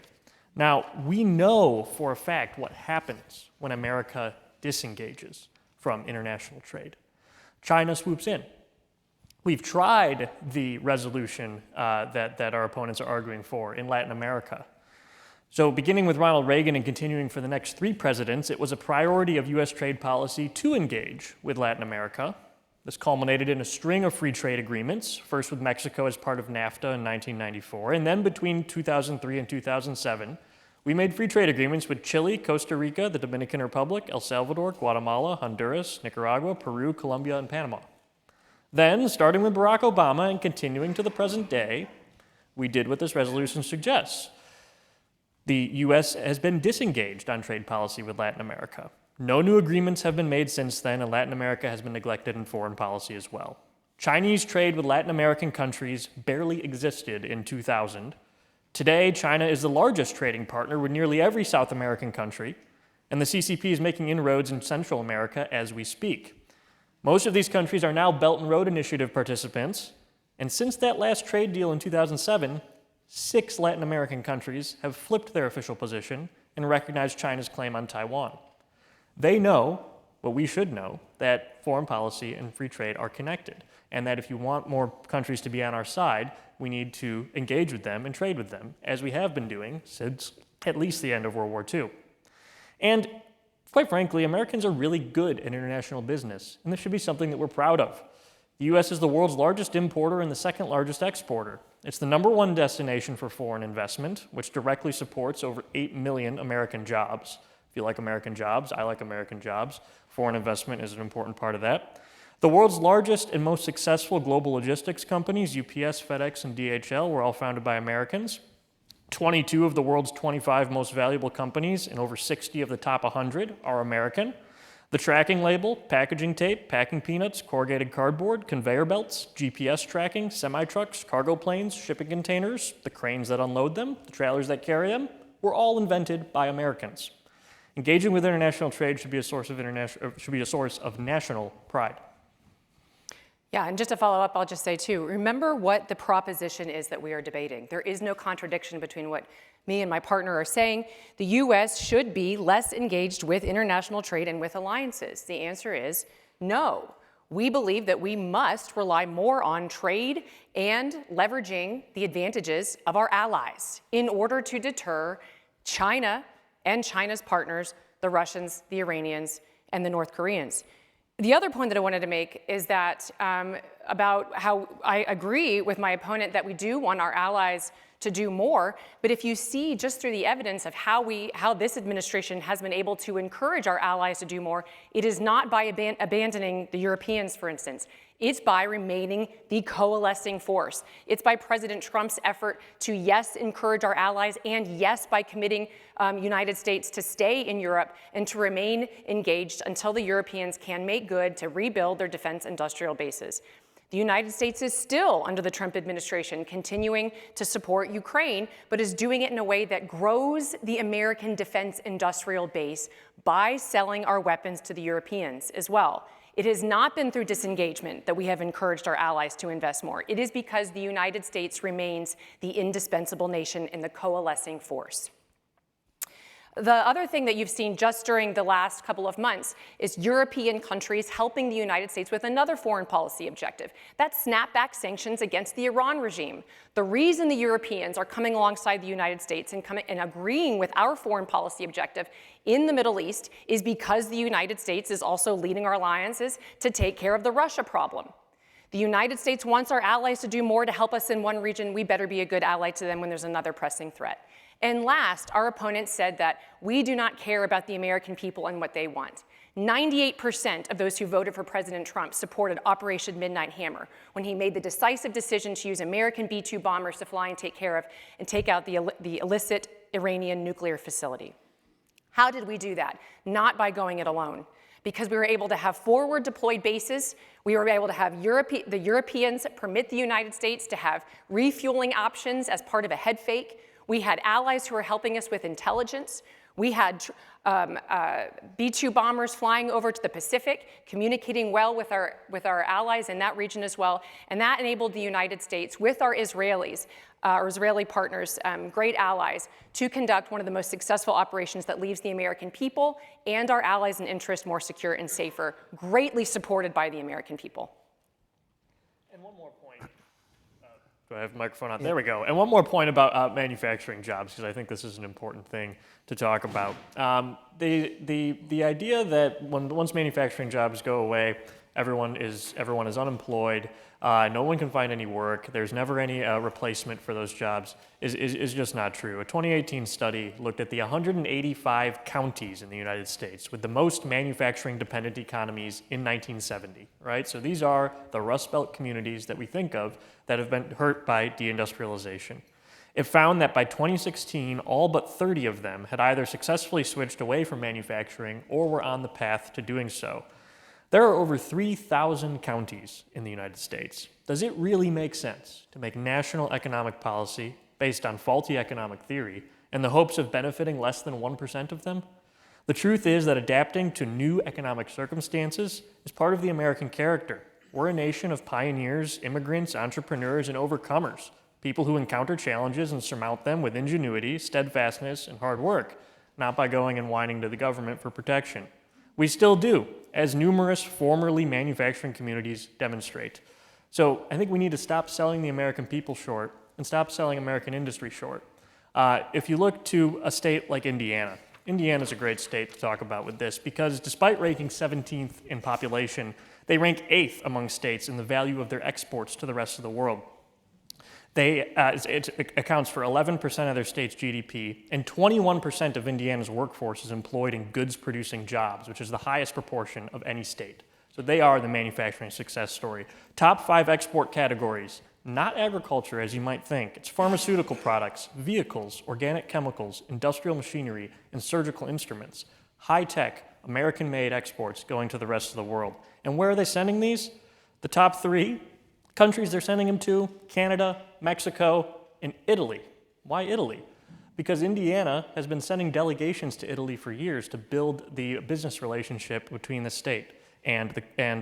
Now, we know for a fact what happens when America disengages from international trade. China swoops in. We've tried the resolution that our opponents are arguing for in Latin America. So beginning with Ronald Reagan and continuing for the next 3 presidents, it was a priority of US trade policy to engage with Latin America. This culminated in a string of free trade agreements, first with Mexico as part of NAFTA in 1994, and then between 2003 and 2007, we made free trade agreements with Chile, Costa Rica, the Dominican Republic, El Salvador, Guatemala, Honduras, Nicaragua, Peru, Colombia, and Panama. Then, starting with Barack Obama and continuing to the present day, we did what this resolution suggests. The U.S. has been disengaged on trade policy with Latin America. No new agreements have been made since then, and Latin America has been neglected in foreign policy as well. Chinese trade with Latin American countries barely existed in 2000. Today, China is the largest trading partner with nearly every South American country, and the CCP is making inroads in Central America as we speak. Most of these countries are now Belt and Road Initiative participants, and since that last trade deal in 2007, 6 Latin American countries have flipped their official position and recognized China's claim on Taiwan. They know, what we should know, that foreign policy and free trade are connected, and that if you want more countries to be on our side, we need to engage with them and trade with them, as we have been doing since at least the end of World War II. And quite frankly, Americans are really good at international business, and this should be something that we're proud of. The U.S. is the world's largest importer and the second largest exporter. It's the #1 destination for foreign investment, which directly supports over 8 million American jobs. If you like American jobs, I like American jobs. Foreign investment is an important part of that. The world's largest and most successful global logistics companies, UPS, FedEx, and DHL, were all founded by Americans. 22 of the world's 25 most valuable companies and over 60 of the top 100 are American. The tracking label, packaging tape, packing peanuts, corrugated cardboard, conveyor belts, GPS tracking, semi-trucks, cargo planes, shipping containers, the cranes that unload them, the trailers that carry them, were all invented by Americans. Engaging with international trade should be a source of national pride. Yeah, and just to follow up, I'll just say too, remember what the proposition is that we are debating. There is no contradiction between what me and my partner are saying. The U.S. should be less engaged with international trade and with alliances. The answer is no. We believe that we must rely more on trade and leveraging the advantages of our allies in order to deter China and China's partners, the Russians, the Iranians, and the North Koreans. The other point that I wanted to make is that about how I agree with my opponent that we do want our allies to do more, but if you see just through the evidence of how this administration has been able to encourage our allies to do more, it is not by abandoning the Europeans, for instance. It's by remaining the coalescing force. It's by President Trump's effort to, yes, encourage our allies, and yes, by committing United States to stay in Europe and to remain engaged until the Europeans can make good to rebuild their defense industrial bases. The United States is still, under the Trump administration, continuing to support Ukraine, but is doing it in a way that grows the American defense industrial base by selling our weapons to the Europeans as well. It has not been through disengagement that we have encouraged our allies to invest more. It is because the United States remains the indispensable nation in the coalescing force. The other thing that you've seen just during the last couple of months is European countries helping the United States with another foreign policy objective. That's snapback sanctions against the Iran regime. The reason the Europeans are coming alongside the United States and agreeing with our foreign policy objective in the Middle East is because the United States is also leading our alliances to take care of the Russia problem. The United States wants our allies to do more to help us in one region. We better be a good ally to them when there's another pressing threat. And last, our opponents said that we do not care about the American people and what they want. 98% of those who voted for President Trump supported Operation Midnight Hammer when he made the decisive decision to use American B-2 bombers to fly and take out the illicit Iranian nuclear facility. How did we do that? Not by going it alone. Because we were able to have forward deployed bases, we were able to have the Europeans permit the United States to have refueling options as part of a head fake. We had allies who were helping us with intelligence. We had B-2 bombers flying over to the Pacific, communicating well with our allies in that region as well. And that enabled the United States, with our Israeli partners, great allies, to conduct one of the most successful operations that leaves the American people and our allies and interests more secure and safer, greatly supported by the American people. And one more point. Do I have the microphone on? There we go. And one more point about manufacturing jobs, because I think this is an important thing to talk about. The idea that once manufacturing jobs go away, everyone is unemployed, no one can find any work, there's never any replacement for those jobs is just not true. A 2018 study looked at the 185 counties in the United States with the most manufacturing-dependent economies in 1970, right? So these are the Rust Belt communities that we think of that have been hurt by deindustrialization. It found that by 2016, all but 30 of them had either successfully switched away from manufacturing or were on the path to doing so. There are over 3,000 counties in the United States. Does it really make sense to make national economic policy based on faulty economic theory in the hopes of benefiting less than 1% of them? The truth is that adapting to new economic circumstances is part of the American character. We're a nation of pioneers, immigrants, entrepreneurs, and overcomers, people who encounter challenges and surmount them with ingenuity, steadfastness, and hard work, not by going and whining to the government for protection. We still do, as numerous formerly manufacturing communities demonstrate. So I think we need to stop selling the American people short and stop selling American industry short. If you look to a state like Indiana, Indiana's a great state to talk about with this because despite ranking 17th in population, they rank 8th among states in the value of their exports to the rest of the world. It accounts for 11% of their state's GDP, and 21% of Indiana's workforce is employed in goods-producing jobs, which is the highest proportion of any state. So they are the manufacturing success story. Top 5 export categories, not agriculture as you might think. It's pharmaceutical products, vehicles, organic chemicals, industrial machinery, and surgical instruments. High-tech, American-made exports going to the rest of the world. And where are they sending these? The top 3 countries they're sending them to: Canada, Mexico, and Italy. Why Italy? Because Indiana has been sending delegations to Italy for years to build the business relationship between the state and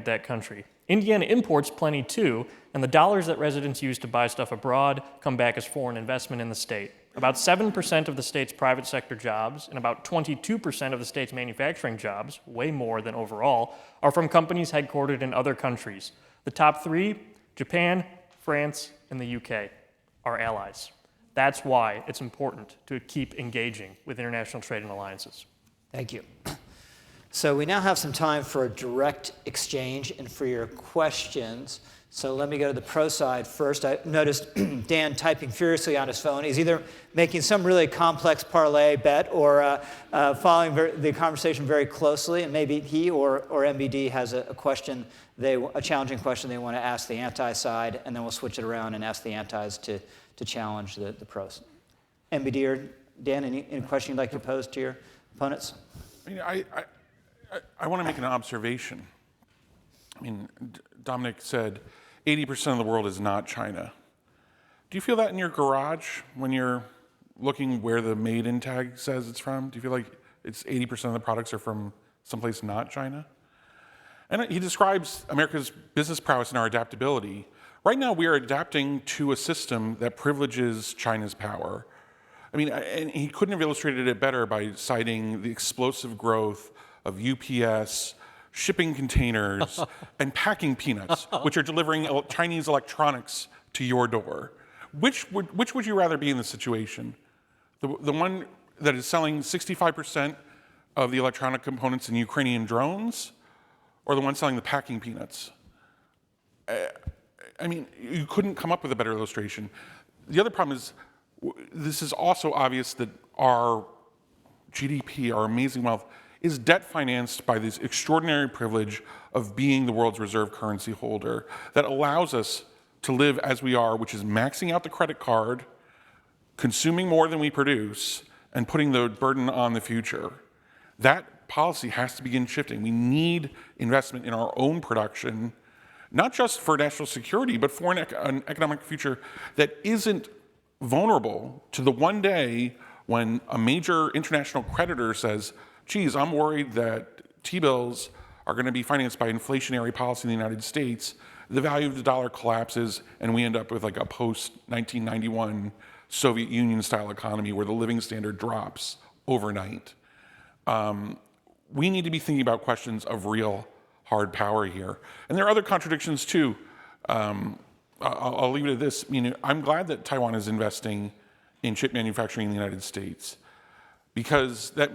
that country. Indiana imports plenty too, and the dollars that residents use to buy stuff abroad come back as foreign investment in the state. About 7% of the state's private sector jobs and about 22% of the state's manufacturing jobs, way more than overall, are from companies headquartered in other countries. The top 3, Japan, France, and the UK, are allies. That's why it's important to keep engaging with international trade and alliances. Thank you. So we now have some time for a direct exchange and for your questions. So let me go to the pro side first. I noticed Dan typing furiously on his phone. He's either making some really complex parlay bet or following the conversation very closely, and maybe he or MBD has a question, a challenging question they want to ask the anti-side, and then we'll switch it around and ask the antis to challenge the pros. MBD or Dan, any question you'd like to pose to your opponents? I mean, I want to make an observation. I mean, Dominic said 80% of the world is not China. Do you feel that in your garage when you're looking where the made in tag says it's from? Do you feel like it's 80% of the products are from someplace not China? And he describes America's business prowess and our adaptability. Right now, we are adapting to a system that privileges China's power. I mean, and he couldn't have illustrated it better by citing the explosive growth of UPS, shipping containers, and packing peanuts, which are delivering Chinese electronics to your door. Which would you rather be in this situation? The one that is selling 65% of the electronic components in Ukrainian drones, or the one selling the packing peanuts? I mean, you couldn't come up with a better illustration. The other problem is, this is also obvious that our GDP, our amazing wealth, is debt financed by this extraordinary privilege of being the world's reserve currency holder that allows us to live as we are, which is maxing out the credit card, consuming more than we produce, and putting the burden on the future. That policy has to begin shifting. We need investment in our own production, not just for national security, but for an economic future that isn't vulnerable to the one day when a major international creditor says, geez, I'm worried that T-bills are going to be financed by inflationary policy in the United States. The value of the dollar collapses, and we end up with like a post-1991 Soviet Union-style economy where the living standard drops overnight. We need to be thinking about questions of real hard power here. And there are other contradictions, too. I'll leave it at this. I'm glad that Taiwan is investing in chip manufacturing in the United States, because that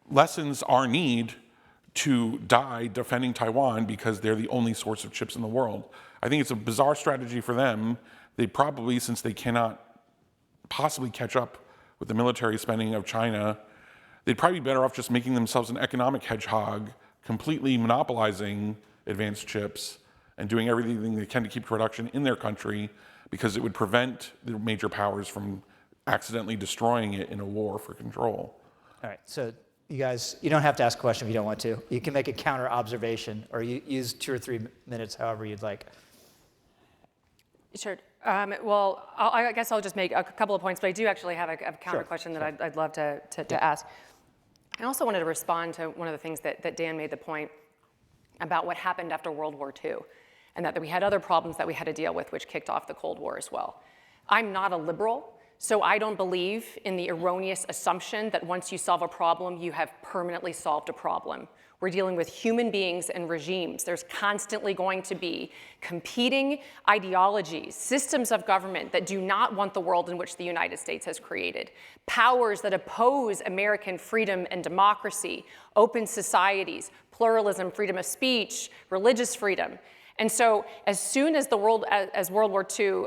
lessens our need to die defending Taiwan because they're the only source of chips in the world. I think it's a bizarre strategy for them. They probably, since they cannot possibly catch up with the military spending of China, they'd probably be better off just making themselves an economic hedgehog, completely monopolizing advanced chips and doing everything they can to keep production in their country, because it would prevent the major powers from accidentally destroying it in a war for control. All right, so you guys, you don't have to ask a question if you don't want to. You can make a counter observation, or you use 2 or 3 minutes, however you'd like. Sure. Well, I guess I'll just make a couple of points, but I do actually have a counter question that I'd love to ask. I also wanted to respond to one of the things that Dan made the point about what happened after World War II, and that we had other problems that we had to deal with, which kicked off the Cold War as well. I'm not a liberal, so I don't believe in the erroneous assumption that once you solve a problem, you have permanently solved a problem. We're dealing with human beings and regimes. There's constantly going to be competing ideologies, systems of government that do not want the world in which the United States has created, powers that oppose American freedom and democracy, open societies, pluralism, freedom of speech, religious freedom. And so as soon as World War II,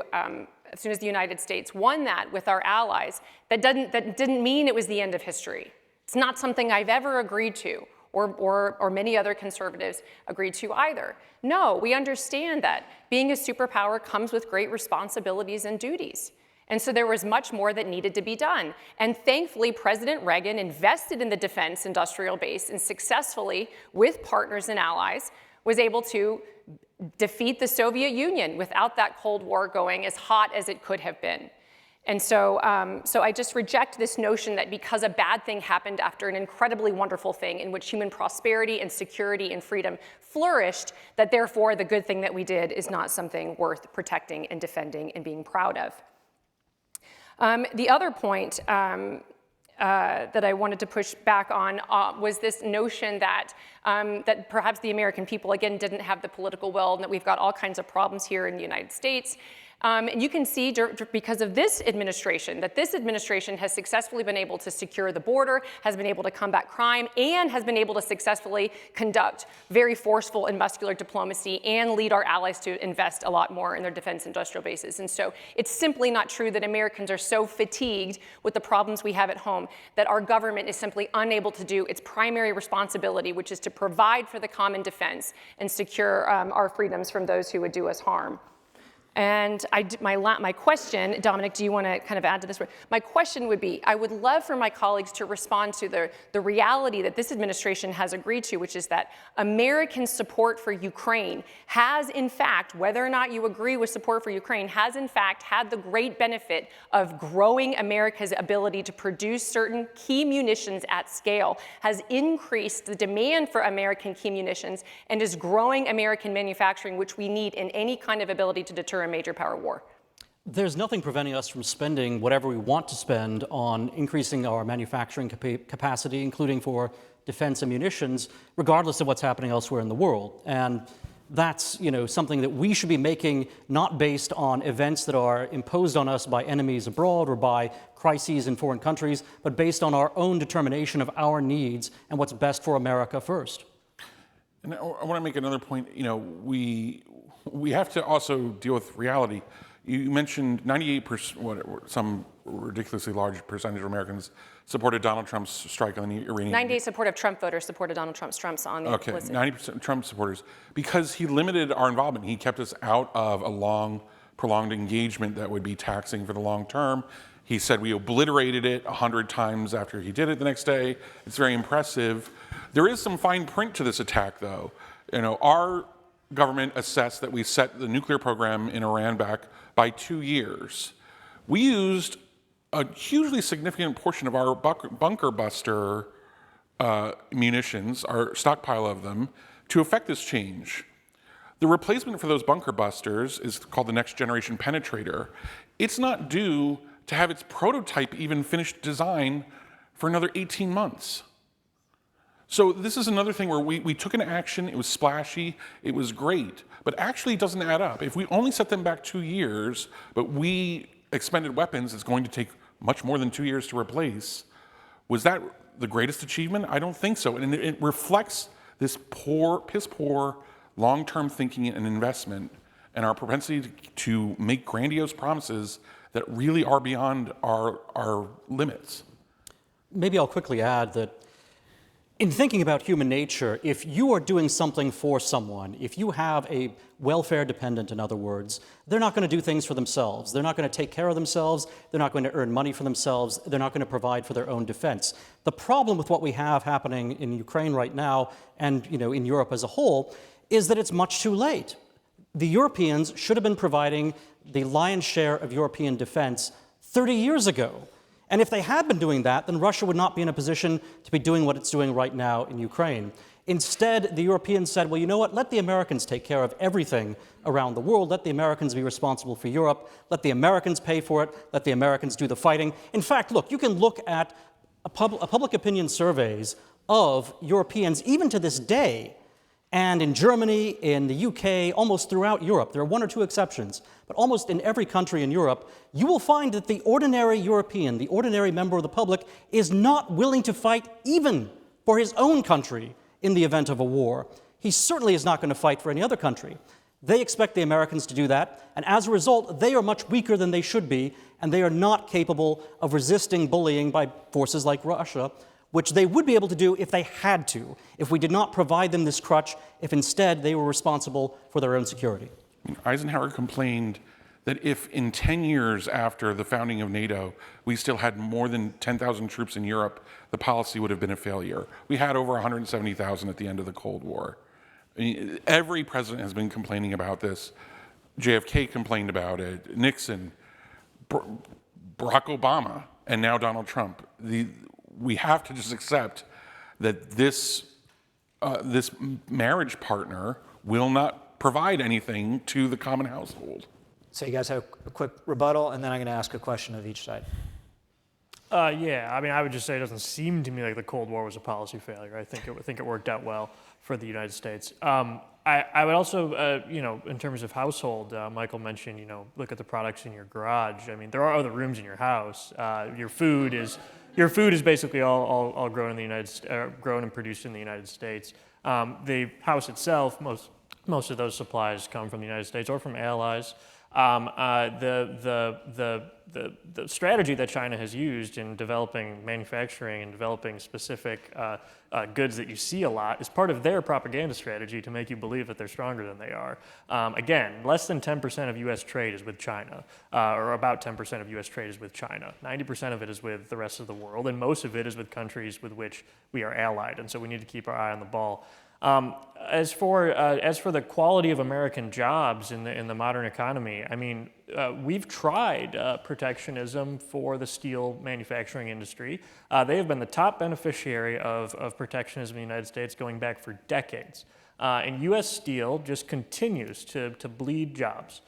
as soon as the United States won that with our allies, that didn't mean it was the end of history. It's not something I've ever agreed to, or many other conservatives agreed to either. No, we understand that being a superpower comes with great responsibilities and duties. And so there was much more that needed to be done. And thankfully, President Reagan invested in the defense industrial base and successfully, with partners and allies, was able to defeat the Soviet Union without that Cold War going as hot as it could have been. And so I just reject this notion that because a bad thing happened after an incredibly wonderful thing in which human prosperity and security and freedom flourished, that therefore the good thing that we did is not something worth protecting and defending and being proud of. The other point that I wanted to push back on was this notion that that perhaps the American people, again, didn't have the political will, and that we've got all kinds of problems here in the United States. And you can see, because of this administration, that this administration has successfully been able to secure the border, has been able to combat crime, and has been able to successfully conduct very forceful and muscular diplomacy and lead our allies to invest a lot more in their defense industrial bases. And so it's simply not true that Americans are so fatigued with the problems we have at home that our government is simply unable to do its primary responsibility, which is to provide for the common defense and secure our freedoms from those who would do us harm. And my question, Dominic, do you want to kind of add to this? My question would be, I would love for my colleagues to respond to the reality that this administration has agreed to, which is that American support for Ukraine has, in fact, whether or not you agree with support for Ukraine, has, in fact, had the great benefit of growing America's ability to produce certain key munitions at scale, has increased the demand for American key munitions, and is growing American manufacturing, which we need in any kind of ability to deter a major power war. There's nothing preventing us from spending whatever we want to spend on increasing our manufacturing capacity, including for defense and munitions, regardless of what's happening elsewhere in the world. And that's, something that we should be making, not based on events that are imposed on us by enemies abroad or by crises in foreign countries, but based on our own determination of our needs and what's best for America first. And I want to make another point. We have to also deal with reality. You mentioned 98%, some ridiculously large percentage of Americans supported Donald Trump's strike on the Iranian. 98% of Trump voters supported Donald Trump's on the implicit. 90% Trump supporters, because he limited our involvement. He kept us out of a long, prolonged engagement that would be taxing for the long term. He said we obliterated it 100 times after he did it the next day. It's very impressive. There is some fine print to this attack, though. Our government assessed that we set the nuclear program in Iran back by 2 years. We used a hugely significant portion of our bunker buster munitions, our stockpile of them, to effect this change. The replacement for those bunker busters is called the Next Generation Penetrator. It's not due to have its prototype even finished design for another 18 months. So this is another thing where we took an action, it was splashy, it was great, but actually it doesn't add up. If we only set them back 2 years, but we expended weapons it's going to take much more than 2 years to replace, was that the greatest achievement? I don't think so. And it reflects this piss poor, long-term thinking and investment and our propensity to make grandiose promises that really are beyond our limits. Maybe I'll quickly add that in thinking about human nature, if you are doing something for someone, if you have a welfare dependent, in other words, they're not going to do things for themselves. They're not going to take care of themselves. They're not going to earn money for themselves. They're not going to provide for their own defense. The problem with what we have happening in Ukraine right now and in Europe as a whole is that it's much too late. The Europeans should have been providing the lion's share of European defense 30 years ago. And if they had been doing that, then Russia would not be in a position to be doing what it's doing right now in Ukraine. Instead, the Europeans said, well, you know what, let the Americans take care of everything around the world. Let the Americans be responsible for Europe. Let the Americans pay for it. Let the Americans do the fighting. In fact, look, you can look at public opinion surveys of Europeans, even to this day, and in Germany, in the UK, almost throughout Europe, there are one or two exceptions, but almost in every country in Europe, you will find that the ordinary European, the ordinary member of the public, is not willing to fight even for his own country in the event of a war. He certainly is not going to fight for any other country. They expect the Americans to do that, and as a result, they are much weaker than they should be, and they are not capable of resisting bullying by forces like Russia, which they would be able to do if they had to, if we did not provide them this crutch, if instead they were responsible for their own security. Eisenhower complained that if in 10 years after the founding of NATO, we still had more than 10,000 troops in Europe, the policy would have been a failure. We had over 170,000 at the end of the Cold War. I mean, every president has been complaining about this. JFK complained about it, Nixon, Barack Obama, and now Donald Trump. We have to just accept that this marriage partner will not provide anything to the common household. So you guys have a quick rebuttal, and then I'm going to ask a question of each side. Yeah, I mean, I would just say it doesn't seem to me like the Cold War was a policy failure. I think it worked out well for the United States. I would also, in terms of household, Michael mentioned, look at the products in your garage. I mean, there are other rooms in your house. Your food is basically all grown in the grown and produced in the United States. The house itself, most of those supplies come from the United States or from allies. The strategy that China has used in developing manufacturing and developing specific goods that you see a lot is part of their propaganda strategy to make you believe that they're stronger than they are. Again, less than 10% of U.S. trade is with China, or about 10% of U.S. trade is with China. 90% of it is with the rest of the world, and most of it is with countries with which we are allied, and so we need to keep our eye on the ball. As for the quality of American jobs in the modern economy, I mean, we've tried protectionism for the steel manufacturing industry. They have been the top beneficiary of protectionism in the United States going back for decades. And U.S. Steel just continues to bleed jobs.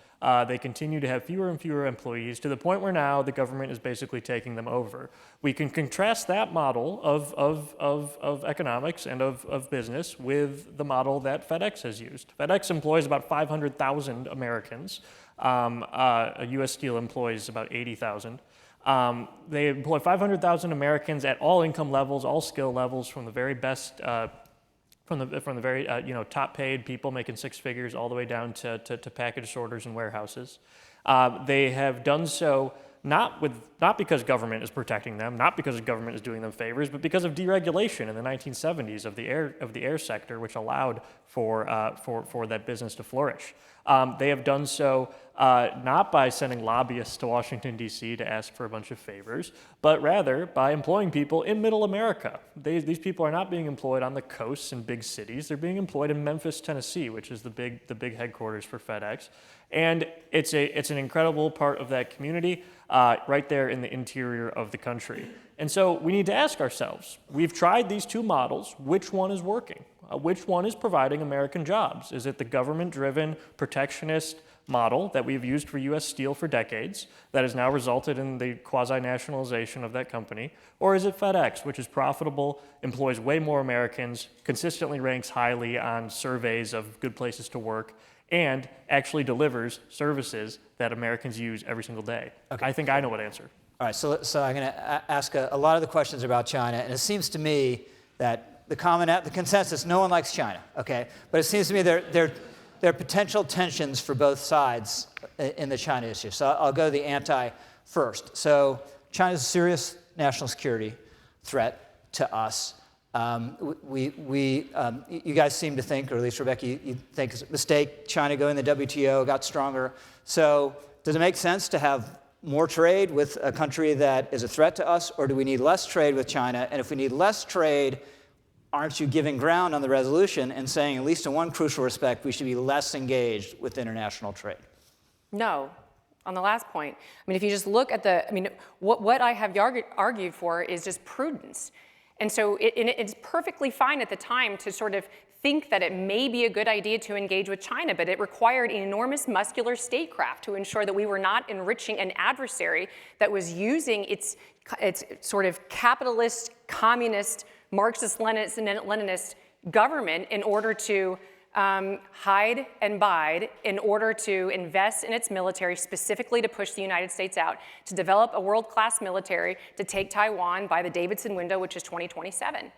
They continue to have fewer and fewer employees to the point where now the government is basically taking them over. We can contrast that model of economics and of business with the model that FedEx has used. FedEx employs about 500,000 Americans. U.S. Steel employs about 80,000. They employ 500,000 Americans at all income levels, all skill levels, from the very best from the very top paid people making six figures all the way down to package sorters and warehouses. They have done so not because government is protecting them, not because the government is doing them favors, but because of deregulation in the 1970s of the air sector, which allowed for that business to flourish. They have done so not by sending lobbyists to Washington, D.C. to ask for a bunch of favors, but rather by employing people in middle America. These people are not being employed on the coasts in big cities. They're being employed in Memphis, Tennessee, which is the big headquarters for FedEx. And it's an incredible part of that community right there in the interior of the country. And so we need to ask ourselves, we've tried these two models, which one is working? Which one is providing American jobs? Is it the government-driven protectionist model that we've used for U.S. Steel for decades that has now resulted in the quasi-nationalization of that company? Or is it FedEx, which is profitable, employs way more Americans, consistently ranks highly on surveys of good places to work, and actually delivers services that Americans use every single day? Okay. I think I know what answer. All right, so I'm going to ask a lot of the questions about China, and it seems to me that the consensus, no one likes China, okay? But it seems to me there are potential tensions for both sides in the China issue. So I'll go the anti first. So China's a serious national security threat to us. You guys seem to think, or at least Rebecca, you think it's a mistake, China going to the WTO, got stronger. So does it make sense to have more trade with a country that is a threat to us, or do we need less trade with China? And if we need less trade, aren't you giving ground on the resolution and saying, at least in one crucial respect, we should be less engaged with international trade? No. On the last point, I mean, if you just look at what I have argued for is just prudence. And so it's perfectly fine at the time to sort of think that it may be a good idea to engage with China, but it required enormous muscular statecraft to ensure that we were not enriching an adversary that was using its sort of capitalist, communist, Marxist-Leninist government in order to hide and bide, in order to invest in its military, specifically to push the United States out, to develop a world-class military, to take Taiwan by the Davidson window, which is 2027.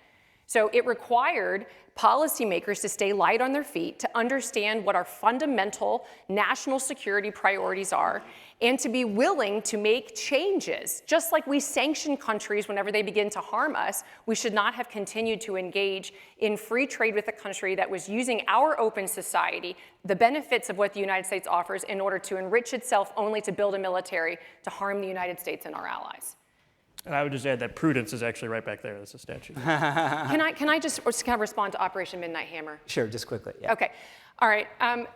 So it required policymakers to stay light on their feet, to understand what our fundamental national security priorities are, and to be willing to make changes. Just like we sanction countries whenever they begin to harm us, we should not have continued to engage in free trade with a country that was using our open society, the benefits of what the United States offers, in order to enrich itself only to build a military to harm the United States and our allies. And I would just add that prudence is actually right back there. That's a statute. Can I just kind of respond to Operation Midnight Hammer? Sure, just quickly. Yeah. Okay. All right. I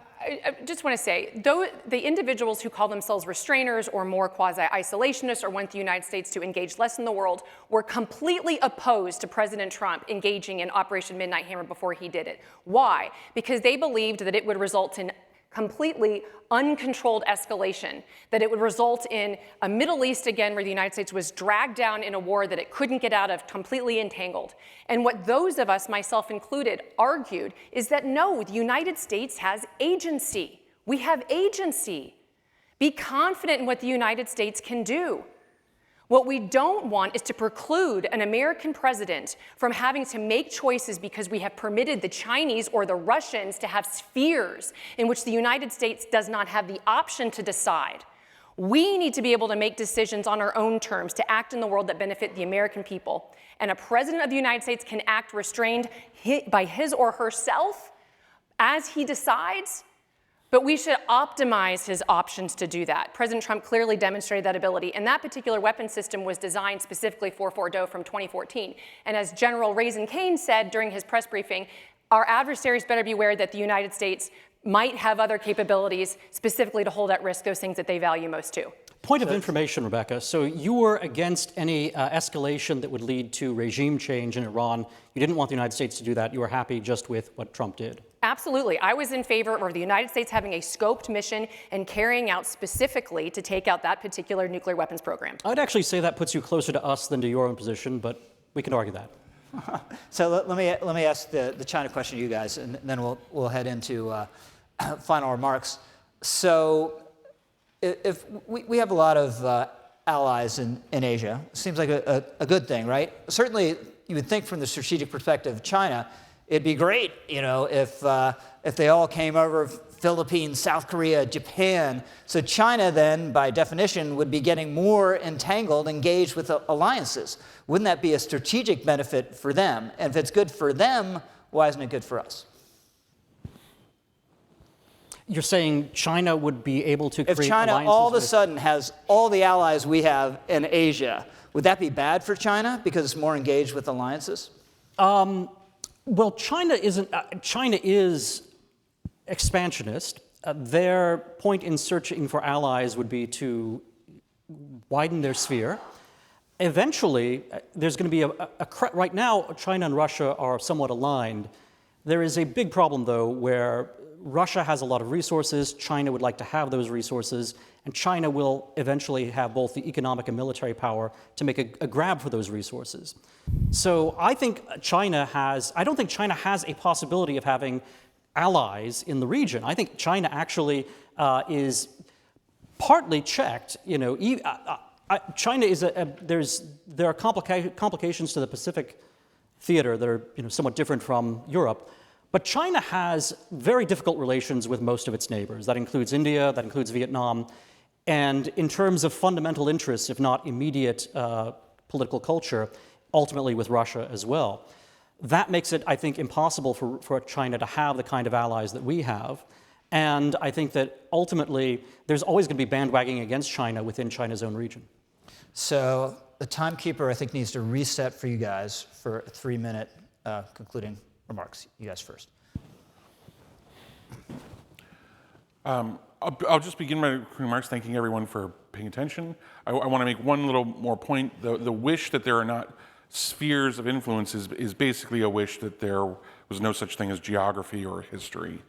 just want to say, though the individuals who call themselves restrainers or more quasi-isolationists or want the United States to engage less in the world were completely opposed to President Trump engaging in Operation Midnight Hammer before he did it. Why? Because they believed that it would result in completely uncontrolled escalation, that it would result in a Middle East again where the United States was dragged down in a war that it couldn't get out of, completely entangled. And what those of us, myself included, argued is that no, the United States has agency. We have agency. Be confident in what the United States can do. What we don't want is to preclude an American president from having to make choices because we have permitted the Chinese or the Russians to have spheres in which the United States does not have the option to decide. We need to be able to make decisions on our own terms to act in the world that benefit the American people. And a president of the United States can act restrained by his or herself as he decides, but we should optimize his options to do that. President Trump clearly demonstrated that ability, and that particular weapon system was designed specifically for Fordo from 2014. And as General Raisin Kane said during his press briefing, our adversaries better beware that the United States might have other capabilities specifically to hold at risk those things that they value most too. Point of information, Rebecca. So you were against any escalation that would lead to regime change in Iran. You didn't want the United States to do that. You were happy just with what Trump did. Absolutely. I was in favor of the United States having a scoped mission and carrying out specifically to take out that particular nuclear weapons program. I'd actually say that puts you closer to us than to your own position, but we can argue that. So let me ask the China question to you guys, and then we'll head into final remarks. So if we have a lot of allies in Asia, seems like a good thing, right? Certainly, you would think from the strategic perspective of China, it'd be great, if they all came over, Philippines, South Korea, Japan. So China then, by definition, would be getting more entangled, engaged with alliances. Wouldn't that be a strategic benefit for them? And if it's good for them, why isn't it good for us? You're saying China would be able to create alliances? If China all of a sudden has all the allies we have in Asia, would that be bad for China because it's more engaged with alliances? Well, China is expansionist. Their point in searching for allies would be to widen their sphere. Eventually, there's going to be right now, China and Russia are somewhat aligned. There is a big problem, though, where Russia has a lot of resources, China would like to have those resources, and China will eventually have both the economic and military power to make a grab for those resources. So I don't think China has a possibility of having allies in the region. I think China actually is partly checked. China is there are complications to the Pacific theater that are somewhat different from Europe. But China has very difficult relations with most of its neighbors. That includes India, that includes Vietnam. And in terms of fundamental interests, if not immediate political culture, ultimately with Russia as well. That makes it, I think, impossible for China to have the kind of allies that we have. And I think that ultimately there's always going to be bandwagoning against China within China's own region. So the timekeeper, I think, needs to reset for you guys for a 3-minute concluding remarks. You guys first. I'll just begin my remarks thanking everyone for paying attention. I want to make one little more point. The wish that there are not spheres of influence is basically a wish that there was no such thing as geography or history.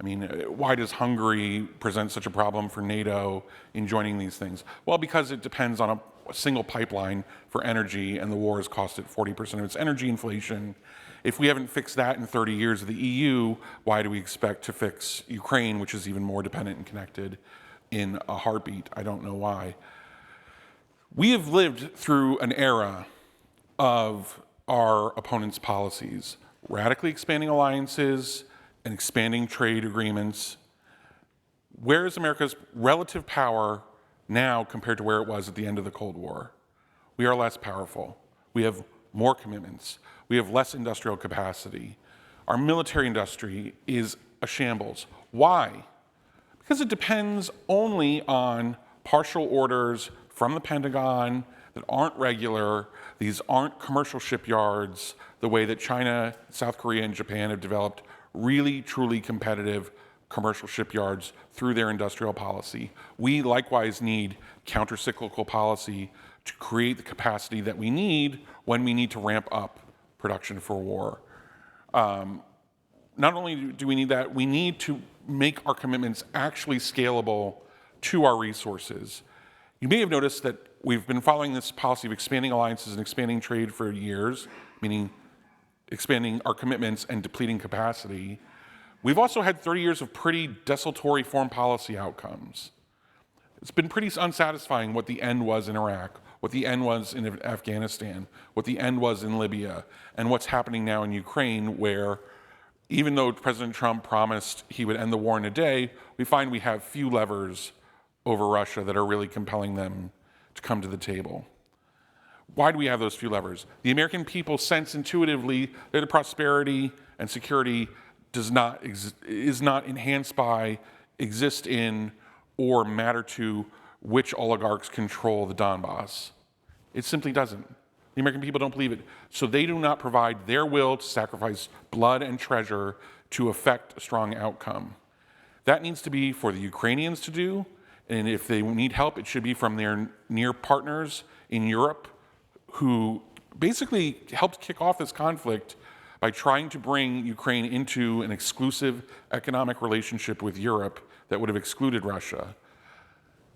I mean, why does Hungary present such a problem for NATO in joining these things? Well, because it depends on a single pipeline for energy, and the war has cost it 40% of its energy inflation. If we haven't fixed that in 30 years of the EU, why do we expect to fix Ukraine, which is even more dependent and connected, in a heartbeat? I don't know why. We have lived through an era of our opponents' policies, radically expanding alliances and expanding trade agreements. Where is America's relative power now compared to where it was at the end of the Cold War? We are less powerful. We have more commitments. We have less industrial capacity. Our military industry is a shambles. Why? Because it depends only on partial orders from the Pentagon that aren't regular. These aren't commercial shipyards the way that China, South Korea, and Japan have developed really, truly competitive commercial shipyards through their industrial policy. We likewise need counter-cyclical policy to create the capacity that we need when we need to ramp up production for war. Not only do we need that, we need to make our commitments actually scalable to our resources. You may have noticed that we've been following this policy of expanding alliances and expanding trade for years, meaning expanding our commitments and depleting capacity. We've also had 30 years of pretty desultory foreign policy outcomes. It's been pretty unsatisfying what the end was in Iraq, what the end was in Afghanistan, what the end was in Libya, and what's happening now in Ukraine, where even though President Trump promised he would end the war in a day, we find we have few levers over Russia that are really compelling them to come to the table. Why do we have those few levers? The American people sense intuitively that the prosperity and security is not enhanced by, exist in, or matter to which oligarchs control the Donbass. It simply doesn't. The American people don't believe it. So they do not provide their will to sacrifice blood and treasure to effect a strong outcome. That needs to be for the Ukrainians to do, and if they need help, it should be from their near partners in Europe who basically helped kick off this conflict by trying to bring Ukraine into an exclusive economic relationship with Europe that would have excluded Russia.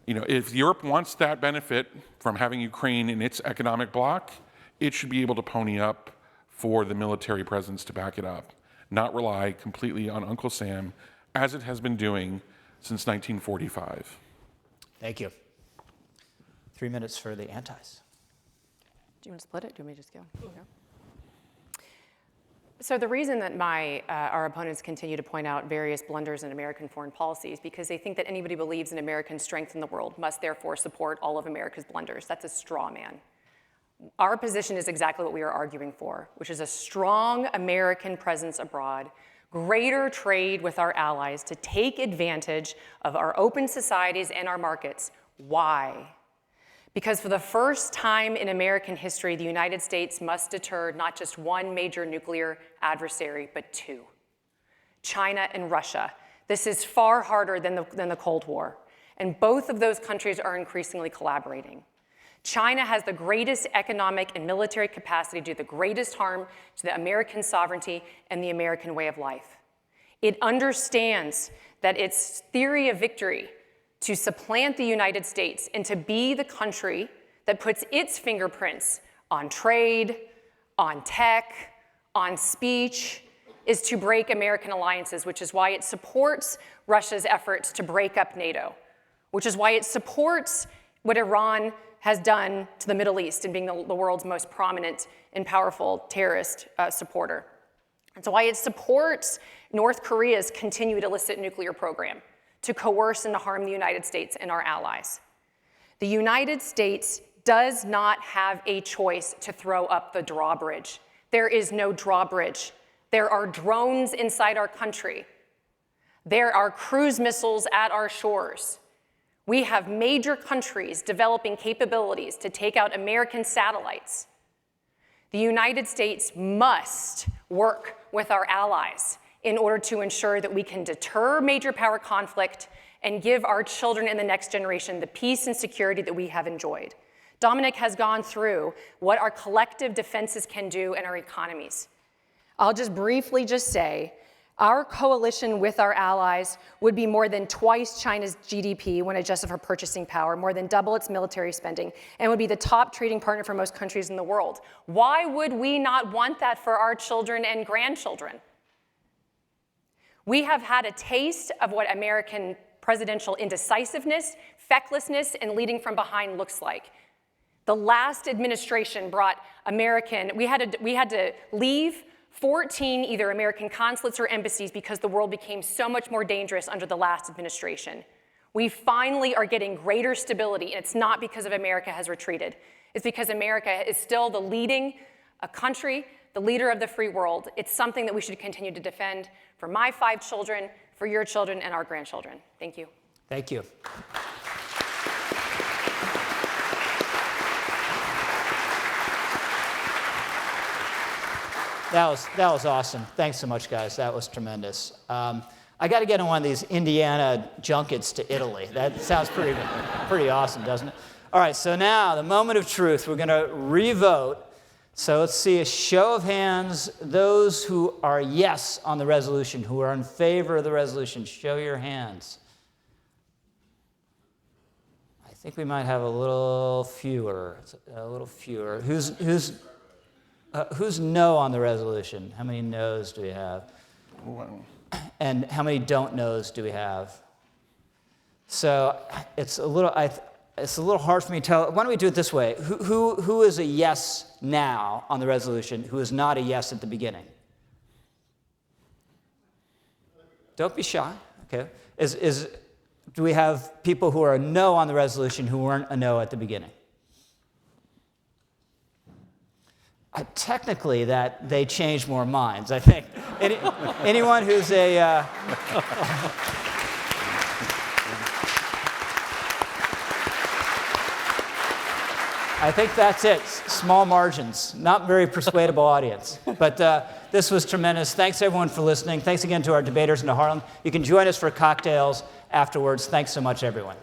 If Europe wants that benefit from having Ukraine in its economic bloc, it should be able to pony up for the military presence to back it up, not rely completely on Uncle Sam, as it has been doing since 1945. Thank you. 3 minutes for the antis. Do you want to split it? Do you want me to just go? No? So the reason that our opponents continue to point out various blunders in American foreign policy is because they think that anybody who believes in American strength in the world must therefore support all of America's blunders. That's a straw man. Our position is exactly what we are arguing for, which is a strong American presence abroad, greater trade with our allies to take advantage of our open societies and our markets. Why? Because for the first time in American history, the United States must deter not just one major nuclear adversary, but two: China and Russia. This is far harder than the Cold War, and both of those countries are increasingly collaborating. China has the greatest economic and military capacity to do the greatest harm to the American sovereignty and the American way of life. It understands that its theory of victory to supplant the United States and to be the country that puts its fingerprints on trade, on tech, on speech, is to break American alliances, which is why it supports Russia's efforts to break up NATO, which is why it supports what Iran has done to the Middle East in being the world's most prominent and powerful terrorist supporter. And so why it supports North Korea's continued illicit nuclear program to coerce and to harm the United States and our allies. The United States does not have a choice to throw up the drawbridge. There is no drawbridge. There are drones inside our country. There are cruise missiles at our shores. We have major countries developing capabilities to take out American satellites. The United States must work with our allies in order to ensure that we can deter major power conflict and give our children and the next generation the peace and security that we have enjoyed. Dominic has gone through what our collective defenses can do in our economies. I'll just briefly say, our coalition with our allies would be more than twice China's GDP when adjusted for purchasing power, more than double its military spending, and would be the top trading partner for most countries in the world. Why would we not want that for our children and grandchildren? We have had a taste of what American presidential indecisiveness, fecklessness, and leading from behind looks like. The last administration brought we had to leave 14 either American consulates or embassies because the world became so much more dangerous under the last administration. We finally are getting greater stability, and it's not because of America has retreated. It's because America is still the leading country, the leader of the free world. It's something that we should continue to defend for my 5 children, for your children, and our grandchildren. Thank you. Thank you. That was awesome. Thanks so much, guys. That was tremendous. I got to get on one of these Indiana junkets to Italy. That sounds pretty awesome, doesn't it? All right, so now the moment of truth. We're going to re-vote. So let's see a show of hands. Those who are yes on the resolution, who are in favor of the resolution, show your hands. I think we might have a little fewer. Who's no on the resolution? How many no's do we have? Wow. And how many don't no's do we have? So it's a little hard for me to tell. Why don't we do it this way? Who is a yes now on the resolution? Who is not a yes at the beginning? Don't be shy. Okay. Do we have people who are a no on the resolution who weren't a no at the beginning? Technically, that they change more minds, I think. Anyone who's a... I think that's it. Small margins. Not very persuadable audience. But this was tremendous. Thanks, everyone, for listening. Thanks again to our debaters and to Harlan. You can join us for cocktails afterwards. Thanks so much, everyone.